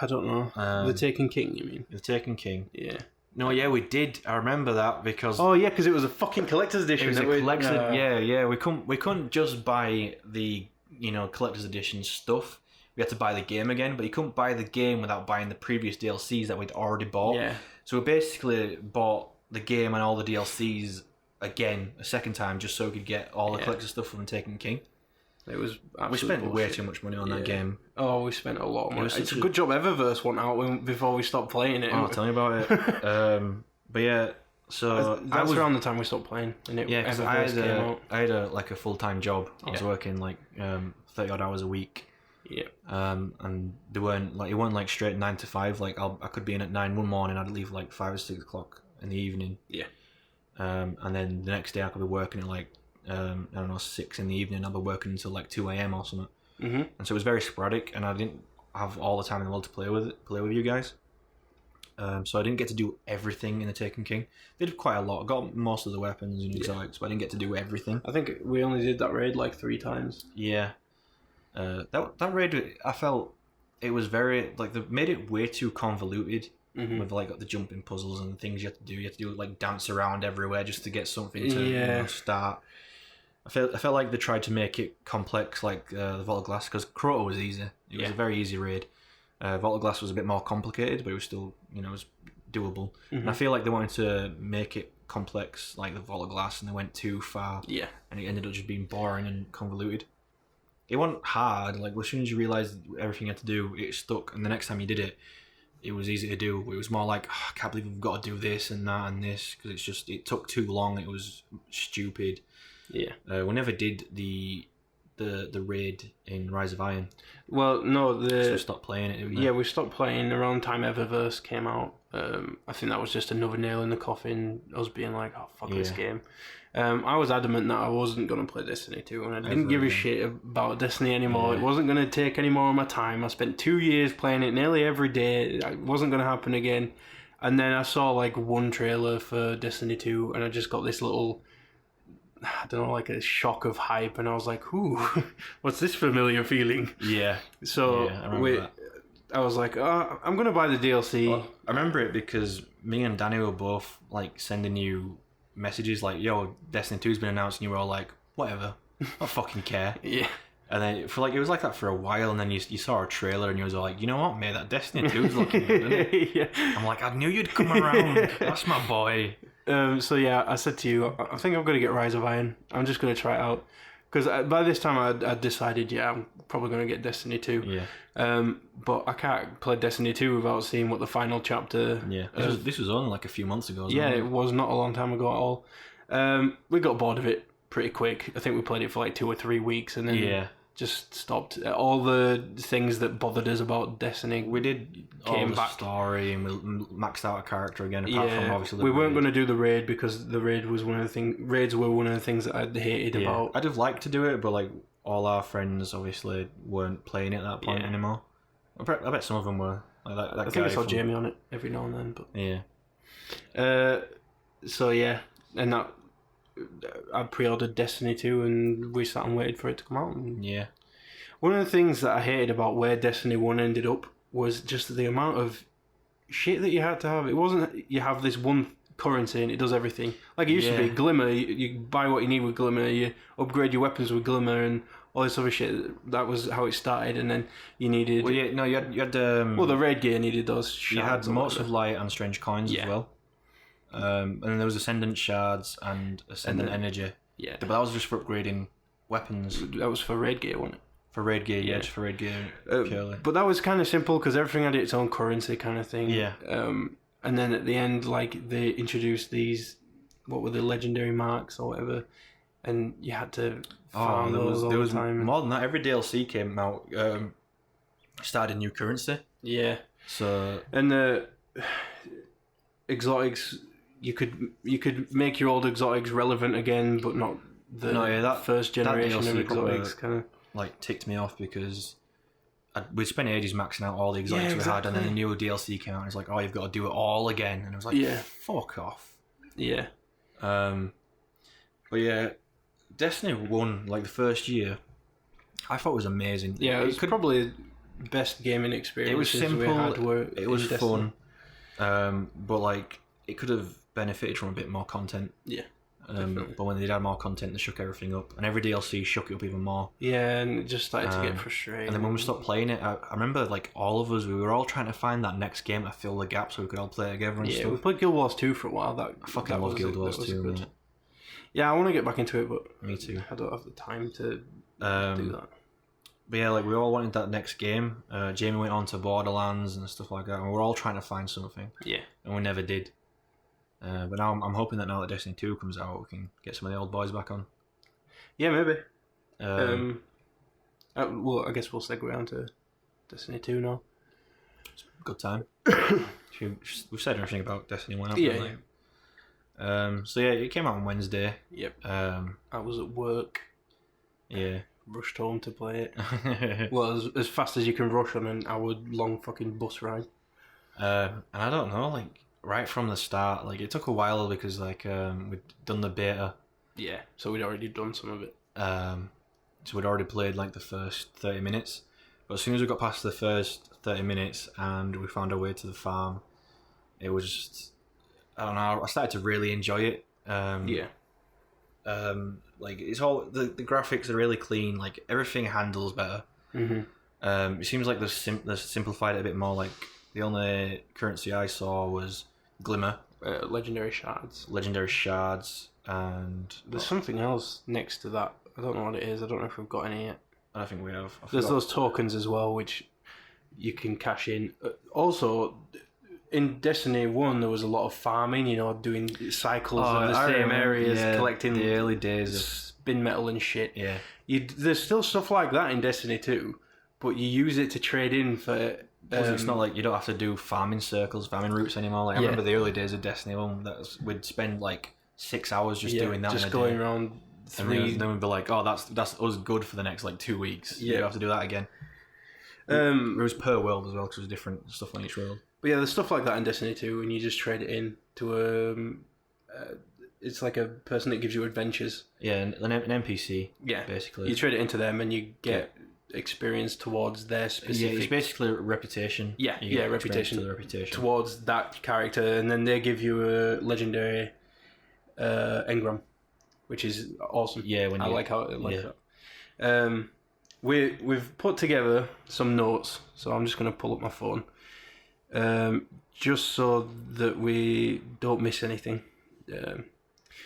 I don't know. The Taken King, you mean? The Taken King. Yeah. No, yeah, we did. I remember that because. Oh yeah, because it was a fucking collector's edition. It was a collector's. Yeah. We couldn't just buy the collector's edition stuff. We had to buy the game again, but you couldn't buy the game without buying the previous DLCs that we'd already bought. Yeah. So we basically bought the game and all the DLCs again a second time just so we could get all the collector's stuff from Taken King. It was we spent way too much money on that game. Oh, we spent a lot of money. It's a good job Eververse went out before we stopped playing it. Oh, tell me about it. But yeah, so that was around the time we stopped playing. And because I had a full-time job. I was working 30 odd hours a week. Yeah. And they weren't it wasn't like straight 9 to 5. Like I could be in at 9 one morning. I'd leave like 5 or 6 o'clock in the evening. Yeah. And then the next day I could be working at 6 in the evening. I'd be working until 2 a.m. or something. Mm-hmm. And so it was very sporadic, and I didn't have all the time in the world to play with you guys. So I didn't get to do everything in the Taken King. Did quite a lot. Got most of the weapons and exotics, but I didn't get to do everything. I think we only did that raid 3 times. Yeah. That raid, I felt it was very they made it way too convoluted. Mm-hmm. With the jumping puzzles and the things you have to do. You have to do dance around everywhere just to get something to start. I felt like they tried to make it complex, the Vault of Glass, because Crota was easy. It was a very easy raid. Vault of Glass was a bit more complicated, but it was still it was doable. Mm-hmm. And I feel like they wanted to make it complex, like the Vault of Glass, and they went too far. Yeah, and it ended up just being boring and convoluted. It wasn't hard. As soon as you realised everything you had to do, it stuck. And the next time you did it, it was easy to do. It was more I can't believe we've got to do this and that and this, because it took too long. It was stupid. Yeah. We never did the raid in Rise of Iron. Well, no, so we stopped playing it. Yeah, we stopped playing around the time Eververse came out. I think that was just another nail in the coffin. Us being oh fuck this game. I was adamant that I wasn't going to play Destiny 2, and I didn't give a shit about Destiny anymore. It wasn't going to take any more of my time. I spent 2 years playing it nearly every day. It wasn't going to happen again. And then I saw one trailer for Destiny 2, and I just got this little, I don't know, a shock of hype, and I was like, ooh, what's this familiar feeling? Yeah. So I was like, oh, I'm going to buy the DLC. Well, I remember it because me and Danny were both sending you messages yo, Destiny 2's been announced, and you were all like, whatever, I don't fucking care. Yeah. And then it was like that for a while, and then you saw a trailer, and you was all like, you know what, mate, that Destiny 2's looking good, isn't it? Yeah. I'm like, I knew you'd come around. That's my boy. So yeah, I said to you, I think I'm going to get Rise of Iron. I'm just going to try it out. Because by this time I decided, I'm probably going to get Destiny 2. Yeah. But I can't play Destiny 2 without seeing what the final chapter... Yeah. This was only a few months ago. Yeah, it was not a long time ago at all. We got bored of it pretty quick. I think we played it for 2 or 3 weeks, and then just stopped. All the things that bothered us about Destiny, we did came back story, and we maxed out a character again. Apart from obviously we weren't going to do the raid because the raid was raids were one of the things that I hated about. I'd have liked to do it, but all our friends obviously weren't playing it at that point anymore. I bet some of them were. That I think I saw Jamie on it every now and then, but yeah. So yeah, and that. I pre-ordered Destiny 2 and we sat and waited for it to come out. Yeah. One of the things that I hated about where Destiny 1 ended up was just the amount of shit that you had to have. It wasn't you have this one currency and it does everything. It used to be Glimmer, you buy what you need with Glimmer, you upgrade your weapons with Glimmer and all this other shit. That was how it started, and then you needed... Well, you had the raid gear needed those shards. You had Motes of Light and Strange Coins as well. And then there was Ascendant Shards and Ascendant Energy. Yeah. But that was just for upgrading weapons. That was for raid gear, wasn't it? For raid gear, just for raid gear purely. But that was kind of simple because everything had its own currency kind of thing. Yeah. And then at the end, they introduced these, what were the legendary marks or whatever, and you had to farm those all the time. More than that. Every DLC came out, started a new currency. Yeah. So... And the exotics... You could make your old exotics relevant again, but not the first generation of exotics. Kind of ticked me off because we'd spent ages maxing out all the exotics we had, and then the new DLC came out, and it's like, oh, you've got to do it all again. And I was like, fuck off. Yeah. But yeah, Destiny 1, like the first year, I thought it was amazing. Yeah, it was probably the best gaming experience. It was simple, it was fun, but like, it could have benefited from a bit more content. Yeah. But when they did add more content, they shook everything up, and every DLC shook it up even more. Yeah, and it just started to get frustrating. And then when we stopped playing it, I remember like all of us, we were all trying to find that next game to fill the gap so we could all play together and stuff. Yeah, we played Guild Wars 2 for a while. I fucking love Guild Wars 2. Yeah, I want to get back into it, but me too. I don't have the time to do that. But yeah, like we all wanted that next game. Jamie went on to Borderlands and stuff like that, and we were all trying to find something. Yeah, and we never did. But now I'm hoping that now that Destiny 2 comes out, we can get some of the old boys back on. Yeah, maybe. Well, I guess we'll segue on to Destiny 2 now. It's a good time. We've said everything about Destiny 1, haven't we? Yeah. So yeah, it came out on Wednesday. Yep. I was at work. Yeah. Rushed home to play it. Well, as fast as you can rush on an hour-long fucking bus ride. And I don't know, like, right from the start, like, it took a while because, like, we'd done the beta. Yeah, so we'd already done some of it. So we'd already played, like, the first 30 minutes. But as soon as we got past the first 30 minutes and we found our way to the farm, it was just, I don't know, I started to really enjoy it. Like, it's all, the graphics are really clean, like, everything handles better. Mm-hmm. It seems like they've simplified it a bit more. Like, the only currency I saw was Glimmer. Legendary shards. And... There's something else next to that. I don't know what it is. I don't know if we've got any yet. I don't think we have. There's those tokens as well, which you can cash in. Also, in Destiny 1, there was a lot of farming, you know, doing cycles of the same areas, collecting the early days of spin metal and shit. Yeah. There's still stuff like that in Destiny 2, but you use it to trade in for... it's not like you don't have to do farming circles, farming routes anymore. Like I remember the early days of Destiny 1, we'd spend like 6 hours just doing that. Just going around 3... And then we'd be like, oh, that's us good for the next like 2 weeks. Yeah. You don't have to do that again. It was per world as well, because there's different stuff on each world. But yeah, there's stuff like that in Destiny 2, and you just trade it in to it's like a person that gives you adventures. Yeah, an NPC. Yeah, basically. You trade it into them, and you get experience towards their specific... Yeah, it's basically reputation. Yeah, reputation. To the reputation. Towards that character, and then they give you a legendary engram, which is awesome. Yeah, I like how it like that. We've put together some notes, so I'm just going to pull up my phone, just so that we don't miss anything.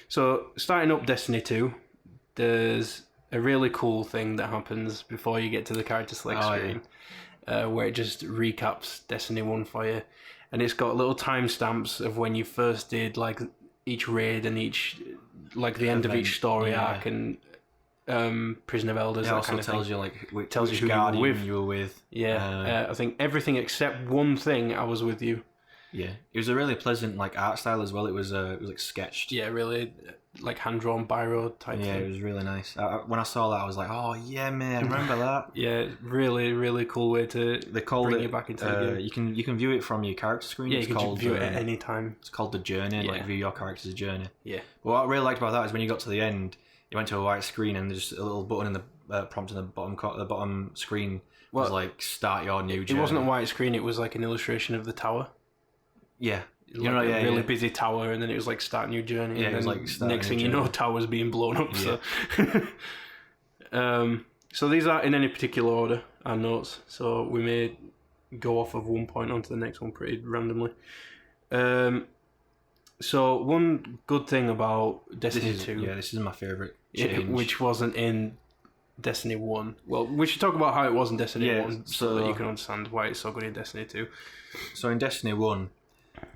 So starting up Destiny 2, there's a really cool thing that happens before you get to the character select screen, where it just recaps Destiny 1 for you, and it's got little timestamps of when you first did like each raid and each like the end of each story arc and Prison of Elders. It that also kind of tells thing. you like tells which you who Guardian you were with. Yeah, I think everything except one thing, I was with you. Yeah, it was a really pleasant like art style as well. It was like sketched. Yeah, really like hand drawn biro type thing. Yeah, it was really nice. When I saw that, I was like, oh yeah, man, I remember that. Yeah, really cool way to bring you back into the game. You can view it from your character screen. Yeah, you can view it at any time. It's called the journey. Like view your character's journey. Yeah. But what I really liked about that is when you got to the end, you went to a white screen and there's a little button in the prompt in the bottom screen was like start your new journey. It wasn't a white screen. It was like an illustration of the tower. Yeah. Like a really busy tower, and then it was like start new journey. Yeah, and it was like next thing you know, tower's being blown up. Yeah. So these aren't in any particular order, our notes. So we may go off of one point onto the next one pretty randomly. So one good thing about Destiny 2... Yeah, this is my favourite change. Which wasn't in Destiny 1. Well, we should talk about how it was in Destiny 1 so that you can understand why it's so good in Destiny 2. So in Destiny 1,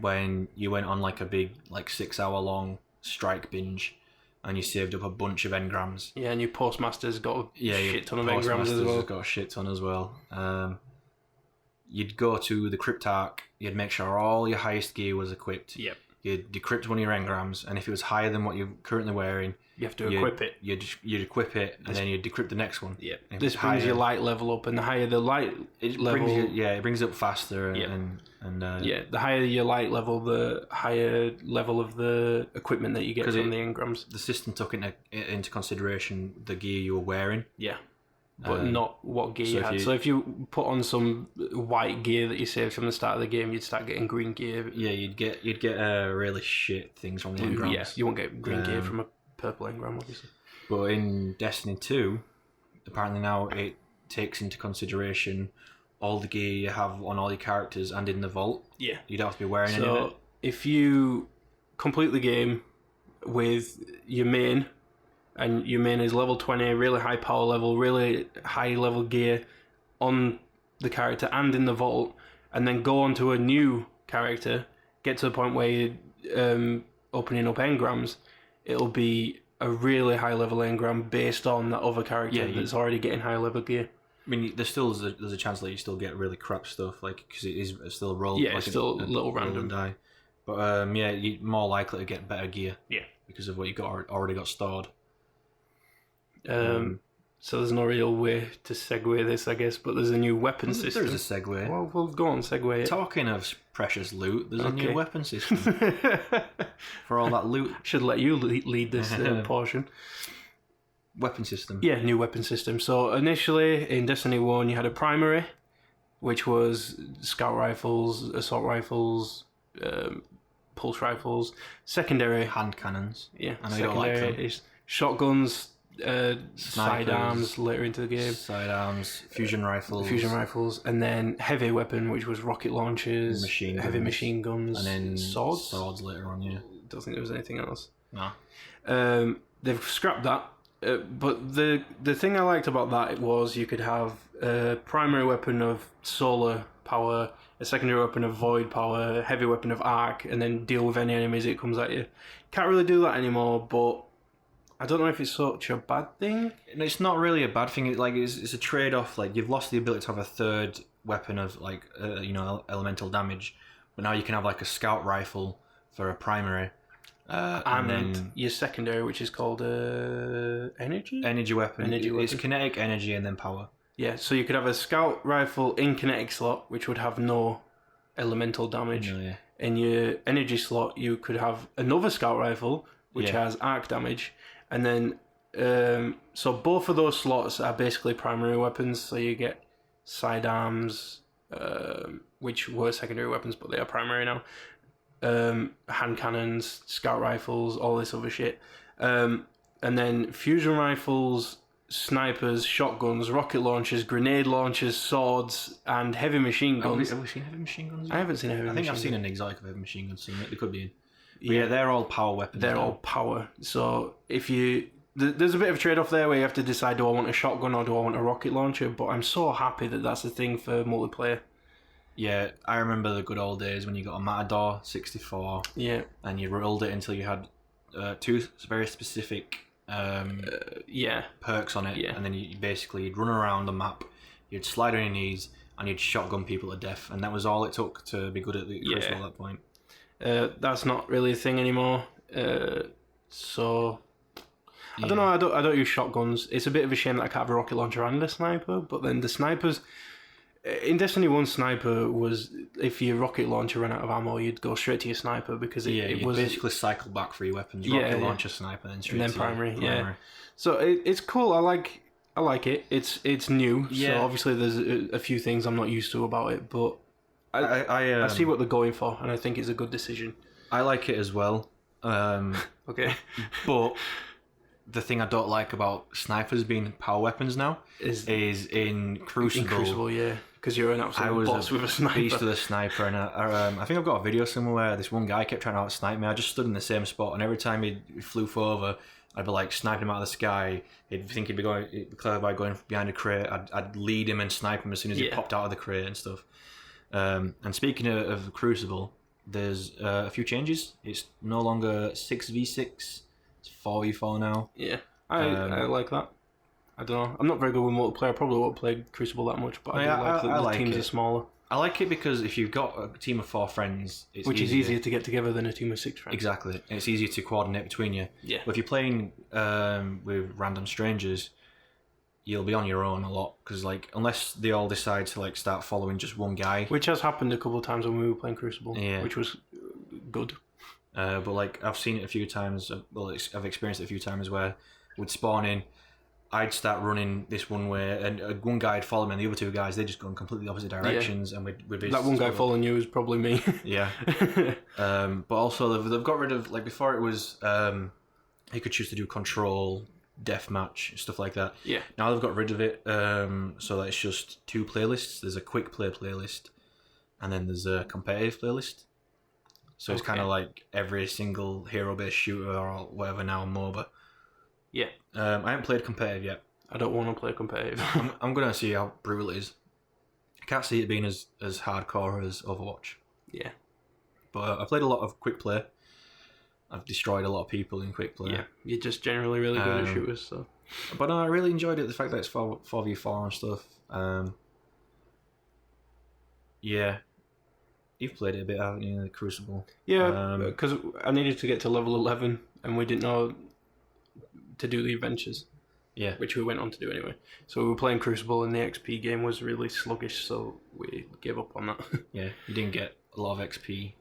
when you went on like a big like 6 hour long strike binge and you saved up a bunch of engrams. Yeah, and your postmaster's got a shit ton of engrams postmaster's as well. Got a shit ton as well. You'd go to the Cryptarch, you'd make sure all your highest gear was equipped. Yep. you'd decrypt one of your engrams, and if it was higher than what you're currently wearing, you have to equip it. You'd equip it, and then you'd decrypt the next one. Yeah. This brings your light level up, and the higher the light level... it brings it up faster. The higher your light level, the higher level of the equipment that you get from the engrams. The system took into consideration the gear you were wearing. Yeah. But not what gear you had. So if you put on some white gear that you saved from the start of the game, you'd start getting green gear. Yeah, you'd get really shit things from the engrams. Yeah, you won't get green gear from a purple engram, obviously. But in Destiny 2, apparently now it takes into consideration all the gear you have on all your characters and in the vault. Yeah. You don't have to be wearing any of it. If you complete the game with your main... and your main is level 20, really high power level, really high level gear on the character and in the vault, and then go on to a new character, get to the point where you're opening up engrams, it'll be a really high level engram based on that other character that's already getting high level gear. I mean, there's a chance that you still get really crap stuff, like because it is still a roll. Yeah, it's still a little random. Die. But you're more likely to get better gear. Yeah, because of what you already got stored. So there's no real way to segue this, I guess, but there's a new weapon system. There's a segue. Well, we'll go on, segue it. Talking of precious loot, there's a new weapon system for all that loot. Should let you lead this portion. Weapon system. Yeah, new weapon system. So initially in Destiny 1 you had a primary, which was scout rifles, assault rifles, pulse rifles. Secondary... hand cannons. Yeah, I know you don't like them. Is shotguns, sidearms later into the game. Sidearms, fusion rifles. And then heavy weapon, which was rocket launchers, heavy machine guns, and then swords. Swords later on, yeah. Don't think there was anything else. No. They've scrapped that. But the thing I liked about that was you could have a primary weapon of solar power, a secondary weapon of void power, a heavy weapon of arc, and then deal with any enemies that comes at you. Can't really do that anymore, but I don't know if it's such a bad thing. It's not really a bad thing. It's a trade-off. Like, you've lost the ability to have a third weapon of elemental damage, but now you can have like a scout rifle for a primary. And then your secondary, which is called energy weapon. It's kinetic, energy, and then power. Yeah, so you could have a scout rifle in kinetic slot, which would have no elemental damage. No, yeah. In your energy slot, you could have another scout rifle, which has arc damage, and then so both of those slots are basically primary weapons. So you get sidearms, which were secondary weapons, but they are primary now. Hand cannons, scout rifles, all this other shit, and then fusion rifles, snipers, shotguns, rocket launchers, grenade launchers, swords, and heavy machine guns. Have we seen heavy machine guns? I haven't seen a heavy machine gun. I've seen an exotic of heavy machine guns. They could be in. Yeah, they're all power weapons. They're all power. So if you... There's a bit of a trade-off there where you have to decide, do I want a shotgun or do I want a rocket launcher? But I'm so happy that that's a thing for multiplayer. Yeah, I remember the good old days when you got a Matador 64. Yeah. And you rolled it until you had two very specific perks on it. Yeah. And then you'd run around the map, you'd slide on your knees, and you'd shotgun people to death. And that was all it took to be good at the Crucible at that point. That's not really a thing anymore. So... I don't know, I don't use shotguns. It's a bit of a shame that I can't have a rocket launcher and a sniper, but then the snipers... In Destiny 1, sniper was, if your rocket launcher ran out of ammo, you'd go straight to your sniper because it was... basically cycle back for your weapons. Rocket launcher, sniper, then straight and then to primary. Yeah. So it's cool, I like it. It's new, so obviously there's a few things I'm not used to about it, but I see what they're going for, and I think it's a good decision. I like it as well. Okay. But... the thing I don't like about snipers being power weapons now is in Crucible. In Crucible, yeah, because you're an absolute boss with a sniper. Beast with a sniper, and I think I've got a video somewhere where this one guy kept trying to out-snipe me. I just stood in the same spot, and every time he flew over, I'd be like sniping him out of the sky. He'd think he'd be clever by going behind a crate. I'd lead him and snipe him as soon as he popped out of the crate and stuff. And speaking of Crucible, there's a few changes. It's no longer 6v6. 4v4 now. Yeah, I like that. I don't know. I'm not very good with multiplayer. I probably won't play Crucible that much, but I do like the teams are smaller. I like it because if you've got a team of 4 friends, which is easier to get together than a team of 6 friends. Exactly. It's easier to coordinate between you. Yeah. But if you're playing with random strangers, you'll be on your own a lot because, like, unless they all decide to like start following just one guy, which has happened a couple of times when we were playing Crucible, which was good. But like I've seen it a few times. Well, I've experienced it a few times where we'd spawn in, I'd start running this one way, and one guy would follow me, and the other 2 guys, they'd just go in completely opposite directions, and we'd be... That one guy following you was probably me. Yeah. But also, they've got rid of... Like, before it was... you could choose to do control, deathmatch, stuff like that. Yeah. Now they've got rid of it, so that it's just 2 playlists. There's a quick play playlist, and then there's a competitive playlist. So it's kind of like every single hero-based shooter or whatever now on MOBA. Yeah. I haven't played competitive yet. I don't want to play competitive. I'm going to see how brutal it is. I can't see it being as hardcore as Overwatch. Yeah. But I played a lot of quick play. I've destroyed a lot of people in quick play. Yeah, you're just generally really good at shooters. So. But I really enjoyed it, the fact that it's 4v4 and stuff. Yeah. You've played it a bit, haven't you, the Crucible? Yeah, because I needed to get to level 11 and we didn't know to do the adventures. Yeah. Which we went on to do anyway. So we were playing Crucible and the XP game was really sluggish, so we gave up on that. Yeah, you didn't get a lot of XP.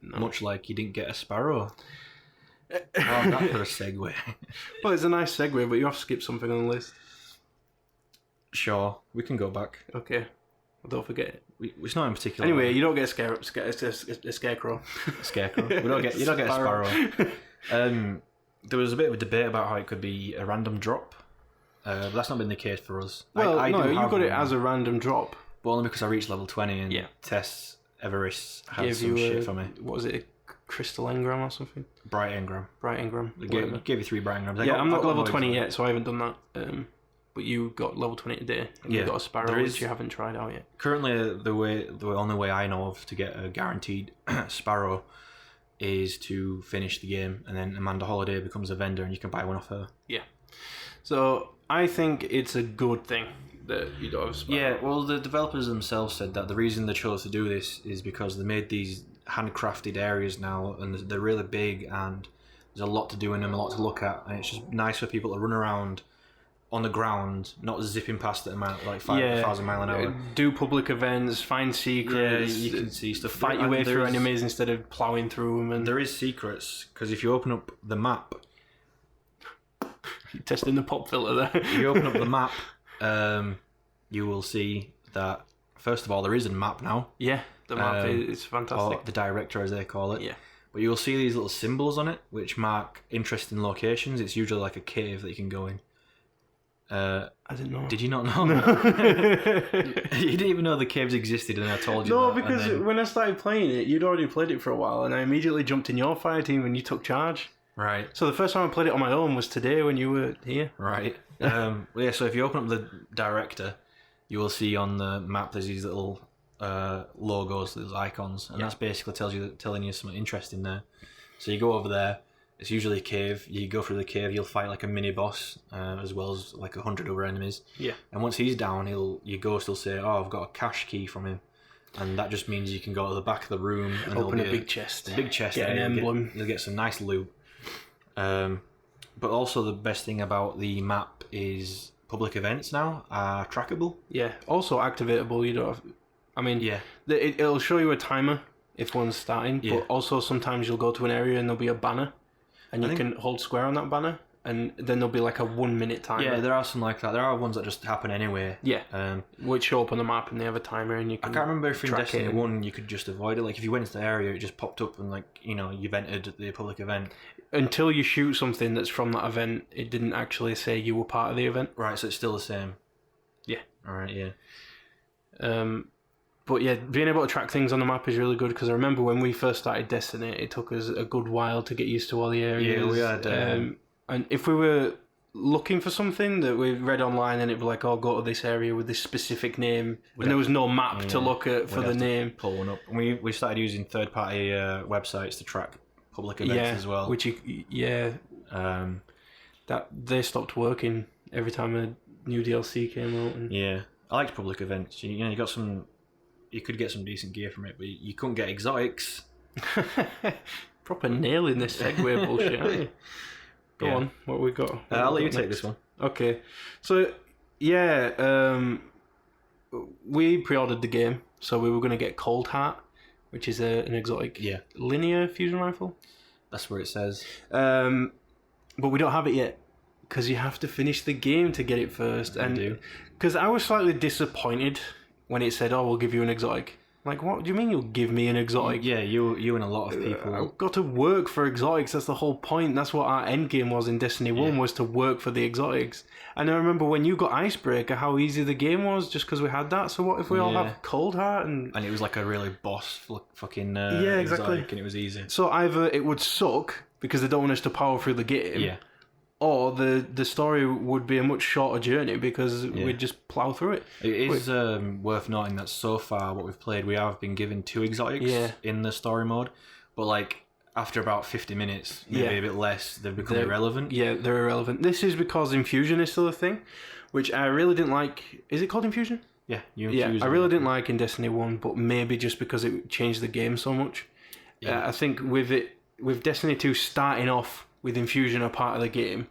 No. Much like you didn't get a Sparrow. How's that for a segue? Well, it's a nice segue, but you have to skip something on the list. Sure, we can go back. Okay. Well, don't forget it. It's not in particular. Anyway, you don't get a scarecrow. Scarecrow. You don't get a Sparrow. There was a bit of a debate about how it could be a random drop. But that's not been the case for us. Well, you got it as a random drop. But only because I reached level 20 and Tess Everest had some shit for me. What was it? A crystal engram or something? Bright engram. It gave you 3 bright engrams. I'm not level 20 yet, so I haven't done that. But you got level 20 today, and you got a Sparrow, which you haven't tried out yet. Currently, the only way I know of to get a guaranteed Sparrow is to finish the game, and then Amanda Holiday becomes a vendor, and you can buy one off her. Yeah. So I think it's a good thing that you don't have a Sparrow. Yeah, well, the developers themselves said that the reason they chose to do this is because they made these handcrafted areas now, and they're really big, and there's a lot to do in them, a lot to look at, and it's just nice for people to run around on the ground, not zipping past it like 5,000 miles an hour. Do public events, find secrets. Yeah, you can see stuff. Fight your way through enemies instead of ploughing through them. And there is secrets, because if you open up the map... You're testing the pop filter there. If you open up the map, you will see that, first of all, there is a map now. Yeah, the map is fantastic. Or the director, as they call it. Yeah. But you'll see these little symbols on it, which mark interesting locations. It's usually like a cave that you can go in. I didn't know. Did you not know? No. You didn't even know the caves existed, and I told you that. No, because when I started playing it, you'd already played it for a while, and I immediately jumped in your fire team and you took charge. Right. So the first time I played it on my own was today when you were here. Right. Yeah, so if you open up the director, you will see on the map there's these little logos, these icons, and that's basically telling you something interesting there. So you go over there. It's usually a cave. You go through the cave, you'll fight like a mini boss, as well as like 100 other enemies. Yeah. And once he's down, your ghost will say, "Oh, I've got a cache key from him," and that just means you can go to the back of the room and open a big chest. A big chest. Get an emblem. You'll get some nice loot. But also the best thing about the map is public events now are trackable. Yeah. Also activatable. You don't have. I mean, it'll show you a timer if one's starting, but also sometimes you'll go to an area and there'll be a banner. And you can hold square on that banner, and then there'll be like a 1 minute timer. Yeah, there are some like that. There are ones that just happen anyway. Yeah. Which show up on the map, and they have a timer, and you can. I can't remember if in Destiny 1 you could just avoid it. Like if you went into the area, it just popped up, and like you've entered the public event. Until you shoot something that's from that event, it didn't actually say you were part of the event. Right, so it's still the same. Yeah. All right. Yeah. But yeah, being able to track things on the map is really good, because I remember when we first started Destiny, it took us a good while to get used to all the areas. Yeah, we had. And if we were looking for something that we read online, and it'd be like, "Oh, go to this area with this specific name," and there was no map to look at for the name. Pull one up. We started using third-party websites to track public events as well. Which that they stopped working every time new DLC came out. And... Yeah, I liked public events. You know, you got some. You could get some decent gear from it, but you couldn't get exotics. Proper nailing this segue bullshit, aren't you? Go on, what we got? I'll let you take this one. Okay, so we pre-ordered the game, so we were going to get Cold Heart, which is an exotic linear fusion rifle. That's where it says. But we don't have it yet, because you have to finish the game to get it first. And because I was slightly disappointed when it said, "Oh, we'll give you an exotic." Like, what do you mean you'll give me an exotic? Yeah, you and a lot of people. I've got to work for exotics. That's the whole point. That's what our end game was in Destiny 1, was to work for the exotics. And I remember when you got Icebreaker, how easy the game was just because we had that. So what if we all have Cold Heart? And it was like a really boss fucking exactly. exotic, and it was easy. So either it would suck because they don't want us to power through the game, or the story would be a much shorter journey because we'd just plough through it. It is worth noting that so far what we've played, we have been given 2 exotics in the story mode, but like after about 50 minutes, maybe a bit less, they've become irrelevant. Yeah, they're irrelevant. This is because Infusion is still a thing, which I really didn't like. Is it called Infusion? Yeah, I really didn't like in Destiny 1, but maybe just because it changed the game so much. Yeah. I think with Destiny 2 starting off with Infusion a part of the game,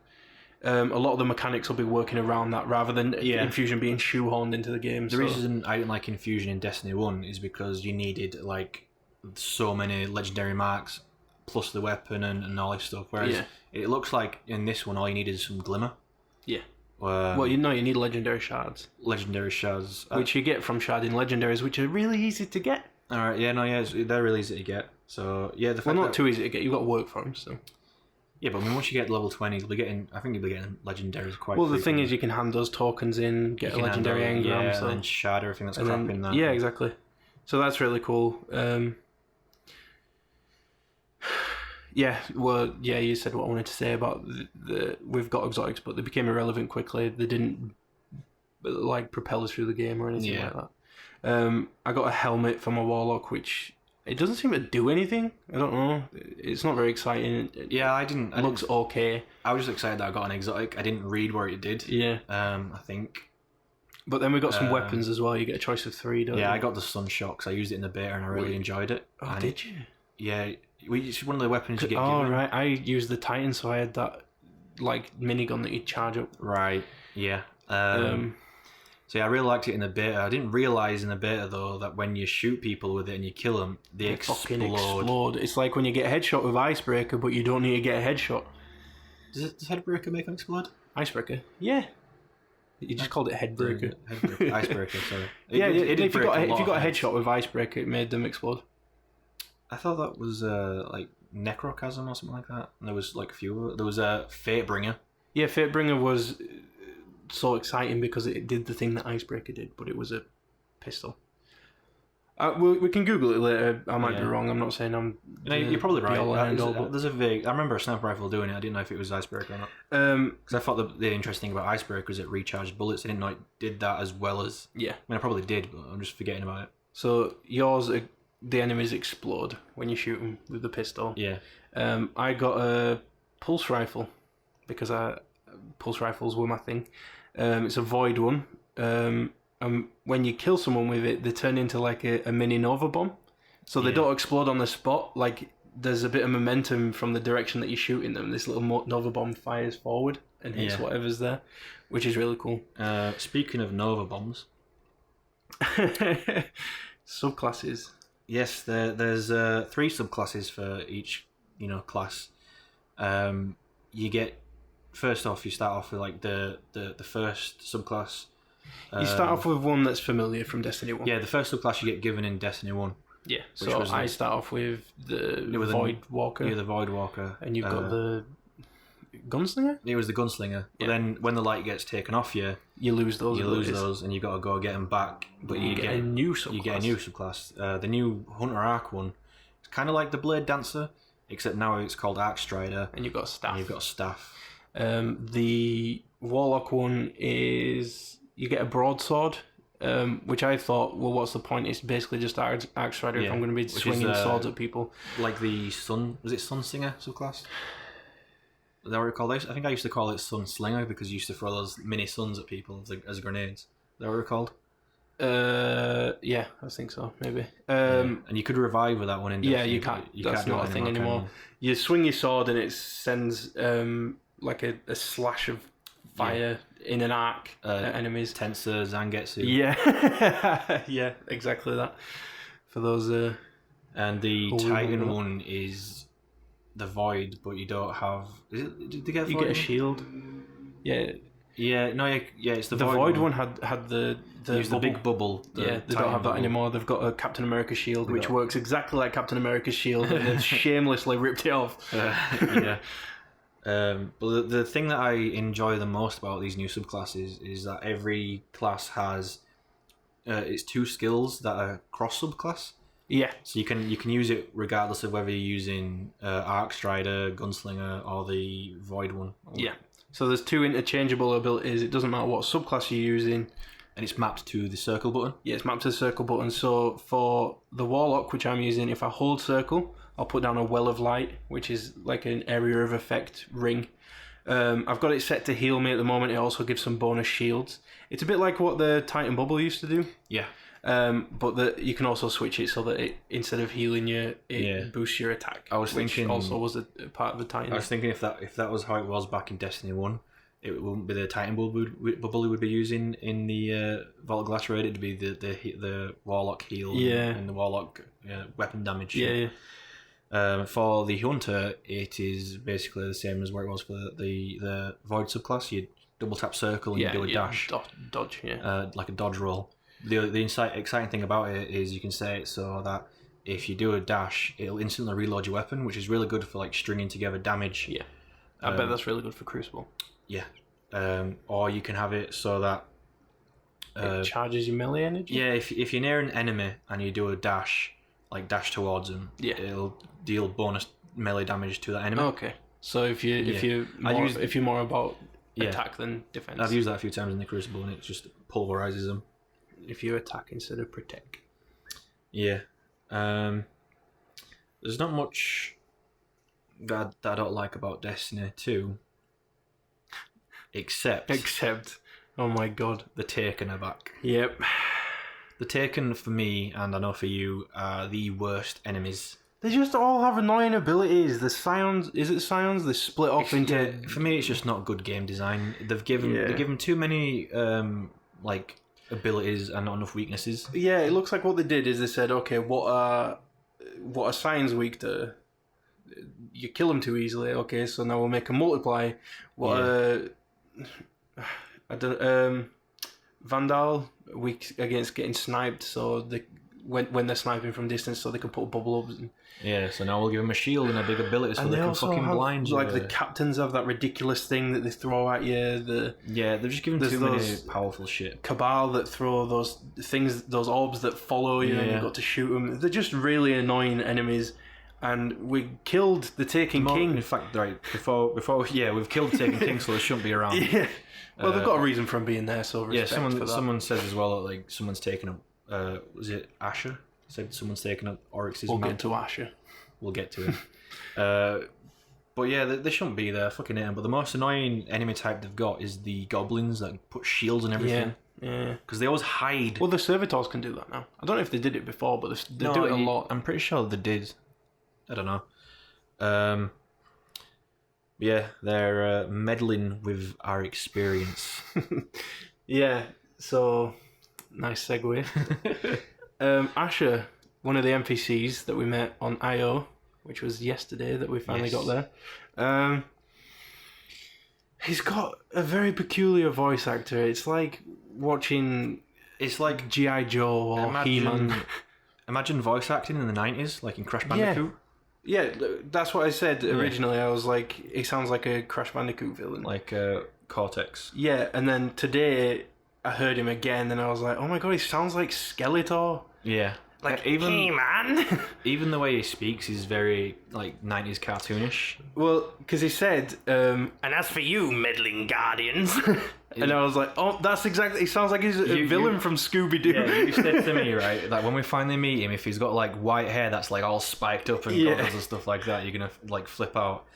a lot of the mechanics will be working around that rather than Infusion being shoehorned into the game. The reason I didn't like Infusion in Destiny 1 is because you needed like so many legendary marks plus the weapon and all this stuff, whereas it looks like in this one all you need is some glimmer. Yeah. Well, you need legendary shards. Legendary shards. Which you get from sharding legendaries, which are really easy to get. Alright, they're really easy to get. So, yeah, the fact not too easy to get, you've got to work for them, so... Yeah, but I mean, once you get level 20, you'll be getting legendaries quite Well, the thing is, you can hand those tokens in, get a legendary engram, and then shard everything that's crap in that. Yeah, exactly. So that's really cool. You said what I wanted to say about we've got exotics, but they became irrelevant quickly. They didn't like propel us through the game or anything like that. I got a helmet from a warlock, which it doesn't seem to do anything. I don't know. It's not very exciting. It looks okay. I was just excited that I got an exotic. I didn't read where it did. Yeah. I think. But then we got some weapons as well. You get a choice of 3, don't you? Yeah, I got the Sunshot because I used it in the beta and I really enjoyed it. Oh, did you? Yeah. It's one of the weapons you get given. Oh, right. I used the Titan, so I had that like minigun that you charge up. Right. Yeah. So yeah, I really liked it in the beta. I didn't realise in the beta though that when you shoot people with it and you kill them, they explode. Fucking explode. It's like when you get a headshot with Icebreaker, but you don't need to get a headshot. Does Headbreaker make them explode? Icebreaker? Yeah. You just called it Headbreaker. Icebreaker, sorry. If you got a headshot with Icebreaker, it made them explode. I thought that was like Necrochasm or something like that. And there was like a few. There was a Fatebringer. Yeah, Fatebringer was so exciting because it did the thing that Icebreaker did, but it was a pistol. We can Google it later. I might be wrong. I'm not saying I'm. You're probably right. There's a vague. I remember a sniper rifle doing it. I didn't know if it was Icebreaker or not. Because I thought the interesting thing about Icebreaker was it recharged bullets. I didn't know it did that as well as. Yeah. I mean, I probably did, but I'm just forgetting about it. So yours, the enemies explode when you shoot them with the pistol. Yeah. I got a pulse rifle because pulse rifles were my thing. It's a void one. When you kill someone with it, they turn into like a mini Nova bomb. So they don't explode on the spot. Like there's a bit of momentum from the direction that you're shooting them. This little Nova bomb fires forward and hits whatever's there, which is really cool. Speaking of Nova bombs. Subclasses. Yes, there's 3 subclasses for each class. You get first off, you start off with like the first subclass. You start off with one that's familiar from Destiny 1. Yeah, the first subclass you get given in Destiny 1. Yeah, so I start off with the Void Walker. Yeah, the Void Walker. And you've got the Gunslinger? It was the Gunslinger. But then when the light gets taken off you lose those. You lose those and you've got to go get them back. But you get a new subclass. You get a new subclass. The new Hunter Arc one, it's kind of like the Blade Dancer, except now it's called Arc Strider. And you've got a staff. The Warlock one is you get a broadsword, which I thought, well, what's the point? It's basically just Arc Strider if I'm going to be swinging swords at people. Like the was it Sunsinger subclass? Is that what you call this? I think I used to call it Sun Slinger because you used to throw those mini suns at people as grenades. Is that what they're called? Yeah, I think so, maybe. And you could revive with that one in Destiny. Yeah, you can't. That's not a thing anymore. You swing your sword and it sends like a slash of fire in an arc at enemies. Tensor, Zangetsu. Yeah, yeah, exactly that. For those. And the Titan one is the Void, but you don't have. Did they get? You get a shield. Yeah. Yeah, no, yeah, it's the Void one had the use the big bubble. They don't have that anymore. They've got a Captain America shield, which works exactly like Captain America's shield, and they've shamelessly ripped it off. Yeah. But the thing that I enjoy the most about these new subclasses is that every class has its 2 skills that are cross subclass. Yeah. So you can use it regardless of whether you're using Arc Strider, Gunslinger, or the Void one. Yeah. So there's 2 interchangeable abilities. It doesn't matter what subclass you're using. And it's mapped to the circle button? Yeah, it's mapped to the circle button. So for the Warlock, which I'm using, if I hold circle, I'll put down a Well of Light, which is like an area of effect ring. I've got it set to heal me at the moment. It also gives some bonus shields. It's a bit like what the Titan Bubble used to do. Yeah. But you can also switch it so that it, instead of healing you, it boosts your attack. I was thinking also was a part of the Titan. I was thinking if that was how it was back in Destiny 1, it wouldn't be the Titan bubble we would be using in the Vault of Glass raid. It'd be the Warlock heal and the Warlock weapon damage. Yeah. For the Hunter, it is basically the same as where it was for the Void subclass. You double tap circle and you do a dash, dodge, like a dodge roll. The exciting thing about it is you can set it so that if you do a dash, it'll instantly reload your weapon, which is really good for like stringing together damage. Yeah, I bet that's really good for Crucible. Yeah, or you can have it so that it charges your melee energy. Yeah, if you're near an enemy and you do a dash, like dash towards them, it'll deal bonus melee damage to that enemy. Okay, so if you're more about attack than defense. I've used that a few times in the Crucible, and it just pulverizes them. If you attack instead of protect. Yeah. There's not much that I don't like about Destiny 2. Except, oh my god, the Taken are back. Yep. The Taken, for me, and I know for you, are the worst enemies. They just all have annoying abilities. The Scions, is it Scions? They split off into... Yeah, for me, it's just not good game design. They've given too many, abilities and not enough weaknesses. Yeah, it looks like what they did is they said, okay, what are Scions weak to? You kill them too easily. Okay, so now we'll make them multiply. Vandal weak against getting sniped, so they when they're sniping from distance, so they can put bubble ups. So now we'll give them a shield and a big ability so they can fucking blind you. Like the captains have that ridiculous thing that they throw at you. They're just giving too many powerful shit. Cabal that throw those things, those orbs that follow you, and you've got to shoot them. They're just really annoying enemies. And we killed the Taken King. In fact, right before we've killed Taken King, so they shouldn't be around. Yeah. Well, they've got a reason for them being there, so respect for that. Someone says as well that like someone's taken up. Was it Asher? Said someone's taken up Oryx's. We'll get to Asher. We'll get to it. But yeah, they shouldn't be there. Fucking hate them. But the most annoying enemy type they've got is the goblins that put shields and everything. Yeah. Because they always hide. Well, the servitors can do that now. I don't know if they did it before, but they do it a lot. I'm pretty sure they did. I don't know. Yeah, they're meddling with our experience. Yeah, so nice segue. Asher, one of the NPCs that we met on I.O., which was yesterday that we finally got there. He's got a very peculiar voice actor. It's like watching... It's like G.I. Joe or He-Man. Imagine voice acting in the 90s, like in Crash Bandicoot. Yeah, that's what I said originally. I was like, he sounds like a Crash Bandicoot villain. Like Cortex. Yeah, and then today I heard him again and I was like, oh my god, he sounds like Skeletor. Yeah. Like, hey man! Even the way he speaks is very, like, 90s cartoonish. Well, because he said, and as for you, meddling guardians... And I was like, oh, that's exactly... He sounds like he's a villain from Scooby-Doo. Yeah, you said to me, right, like when we finally meet him, if he's got like white hair that's like all spiked up and goggles and stuff like that, you're going to like flip out.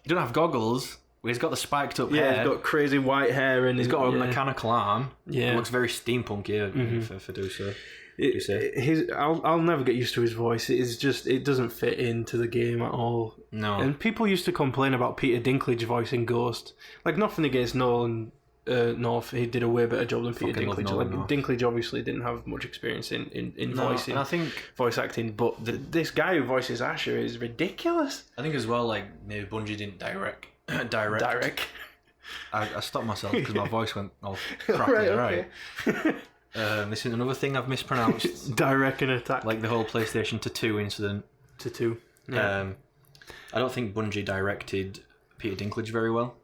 You don't have goggles, He's got the spiked up hair. He's got crazy white hair, and he's got a mechanical arm. Yeah, it looks very steampunky for do so. I'll never get used to his voice. It doesn't fit into the game at all. No. And people used to complain about Peter Dinklage voicing Ghost. Like, nothing against Nolan North. He did a way better job than Peter Dinklage. Like, Dinklage obviously didn't have much experience in voicing, and I think voice acting. But this guy who voices Asher is ridiculous. I think as well, like, maybe Bungie didn't direct. I stopped myself because my voice went all crackly. Right. This is another thing I've mispronounced. Direct and attack. Like the whole PlayStation 2 incident. 2. Yeah. I don't think Bungie directed Peter Dinklage very well.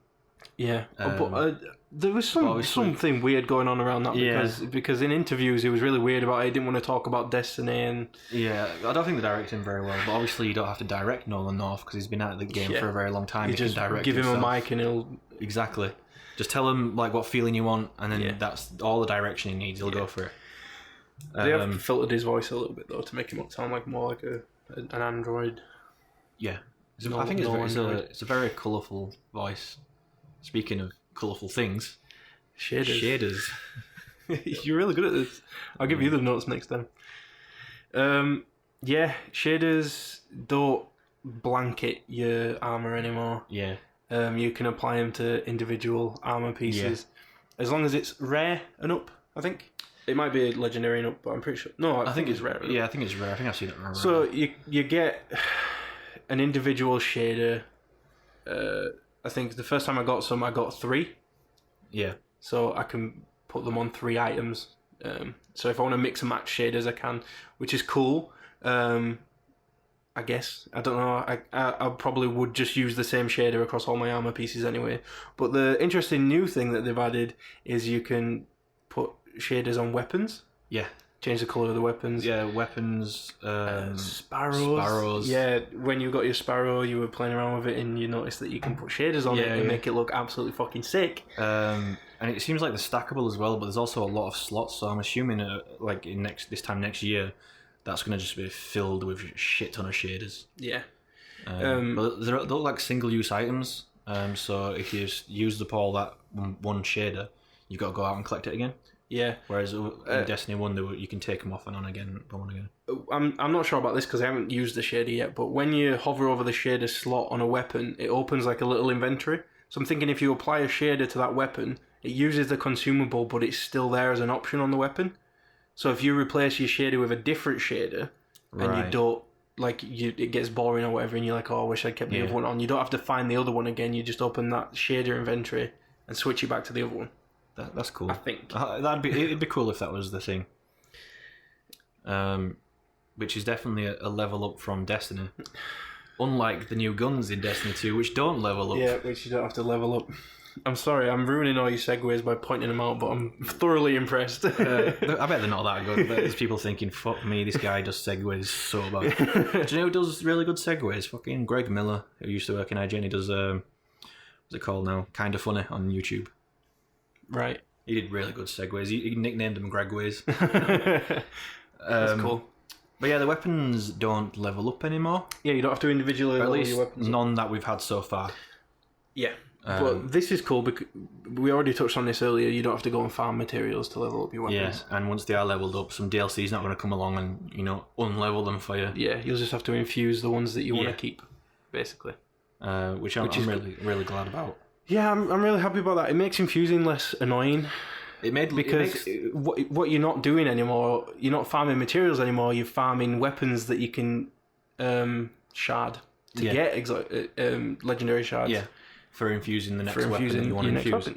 Yeah. But there was something weird going on around that because in interviews he was really weird about it. He didn't want to talk about Destiny and... Yeah, I don't think they directed him very well. But obviously you don't have to direct Nolan North because he's been out of the game for a very long time. You just give him a mic and he'll... Exactly. Just tell him like what feeling you want, and then that's all the direction he needs. He'll go for it. They have filtered his voice a little bit though to make him sound like more like an android. Yeah, I think it's a very colourful voice. Speaking of colourful things, shaders. You're really good at this. I'll give you the notes next time. Shaders don't blanket your armor anymore. Yeah. You can apply them to individual armor pieces, as long as it's rare and up. I think it might be legendary and up, but I'm pretty sure. No, I think it's rare. Yeah, I think it's rare. I think I've seen it rare. So you get an individual shader. I think the first time I got some, I got 3. Yeah. So I can put them on 3 items. So if I want to mix and match shaders, I can, which is cool. I guess. I don't know. I probably would just use the same shader across all my armor pieces anyway. But the interesting new thing that they've added is you can put shaders on weapons. Yeah. Change the colour of the weapons. Yeah, weapons. Sparrows. Yeah, when you got your Sparrow, you were playing around with it and you noticed that you can put shaders on it and make it look absolutely fucking sick. And it seems like they're stackable as well, but there's also a lot of slots, so I'm assuming like this time next year, that's going to just be filled with a shit ton of shaders. Yeah. But they're like single-use items, so if you use up all that one shader, you've got to go out and collect it again. Yeah. Whereas in Destiny 1, you can take them off and on again. I'm not sure about this because I haven't used the shader yet, but when you hover over the shader slot on a weapon, it opens like a little inventory. So I'm thinking if you apply a shader to that weapon, it uses the consumable, but it's still there as an option on the weapon. So if you replace your shader with a different shader, and you don't, it gets boring or whatever, and you're like, oh, I wish I'd kept the other one on, you don't have to find the other one again, you just open that shader inventory and switch it back to the other one. That's cool. I think. It'd be cool if that was the thing. Which is definitely a level up from Destiny. Unlike the new guns in Destiny 2, which don't level up. Yeah, which you don't have to level up. I'm sorry, I'm ruining all your segues by pointing them out, but I'm thoroughly impressed. I bet they're not that good. But there's people thinking, fuck me, this guy does segues so bad. Do you know who does really good segues? Fucking Greg Miller, who used to work in IGN. He does, what's it called now? Kinda Funny on YouTube. Right. He did really good segues. He nicknamed them Gregways. That's cool. But yeah, the weapons don't level up anymore. Yeah, you don't have to individually level your weapons. None that we've had so far. Yeah. But this is cool because we already touched on this earlier. You don't have to go and farm materials to level up your weapons. Yeah, and once they are leveled up, some DLC is not going to come along and unlevel them for you. Yeah, you'll just have to infuse the ones that you want to keep, basically. Which I'm really glad about. Yeah, I'm really happy about that. It makes infusing less annoying. What you're not doing anymore, you're not farming materials anymore. You're farming weapons that you can shard to get legendary shards. Yeah. For infusing the next weapon that you want to infuse.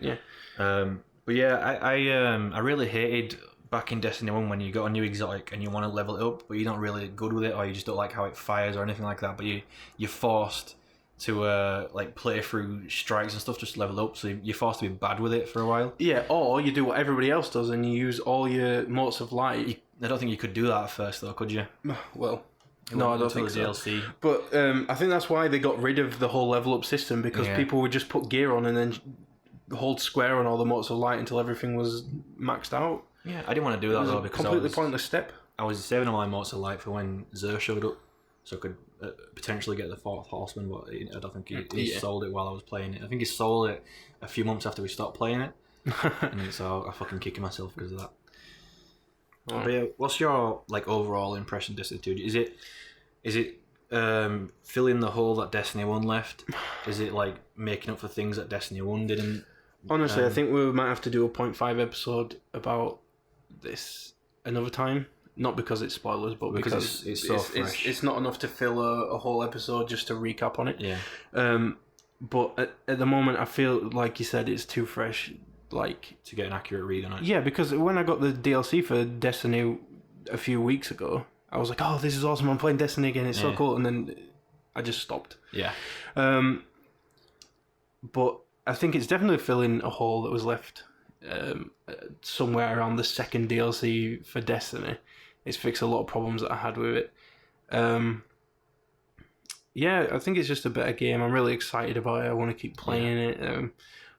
But yeah, I really hated back in Destiny 1 when you got a new exotic and you want to level it up, but you're not really good with it, or you just don't like how it fires or anything like that. But you're forced to play through strikes and stuff just to level up, so you're forced to be bad with it for a while. Yeah, or you do what everybody else does and you use all your motes of light. I don't think you could do that at first, though, could you? Well. No, I don't think so. DLC. But I think that's why they got rid of the whole level up system, because people would just put gear on and then hold square on all the motes of light until everything was maxed out. Yeah, I didn't want to do that though, because completely pointless step. I was saving all my motes of light for when Xur showed up, so I could potentially get the fourth Horseman, but I don't think he sold it while I was playing it. I think he sold it a few months after we stopped playing it, and so I'm fucking kicking myself because of that. Oh. But yeah, what's your like overall impression of Destiny 2? Is it filling the hole that Destiny 1 left? Is it like making up for things that Destiny 1 didn't? Honestly, I think we might have to do a 0.5 episode about this another time. Not because it's spoilers, but because it's so fresh. It's not enough to fill a whole episode just to recap on it. Yeah. But at the moment, I feel like you said it's too fresh. Like to get an accurate read on it. Yeah, because when I got the DLC for Destiny a few weeks ago, I was like, "Oh, this is awesome! I'm playing Destiny again. It's so cool." And then I just stopped. Yeah. But I think it's definitely filling a hole that was left somewhere around the second DLC for Destiny. It's fixed a lot of problems that I had with it. Yeah, I think it's just a better game. I'm really excited about it. I want to keep playing it.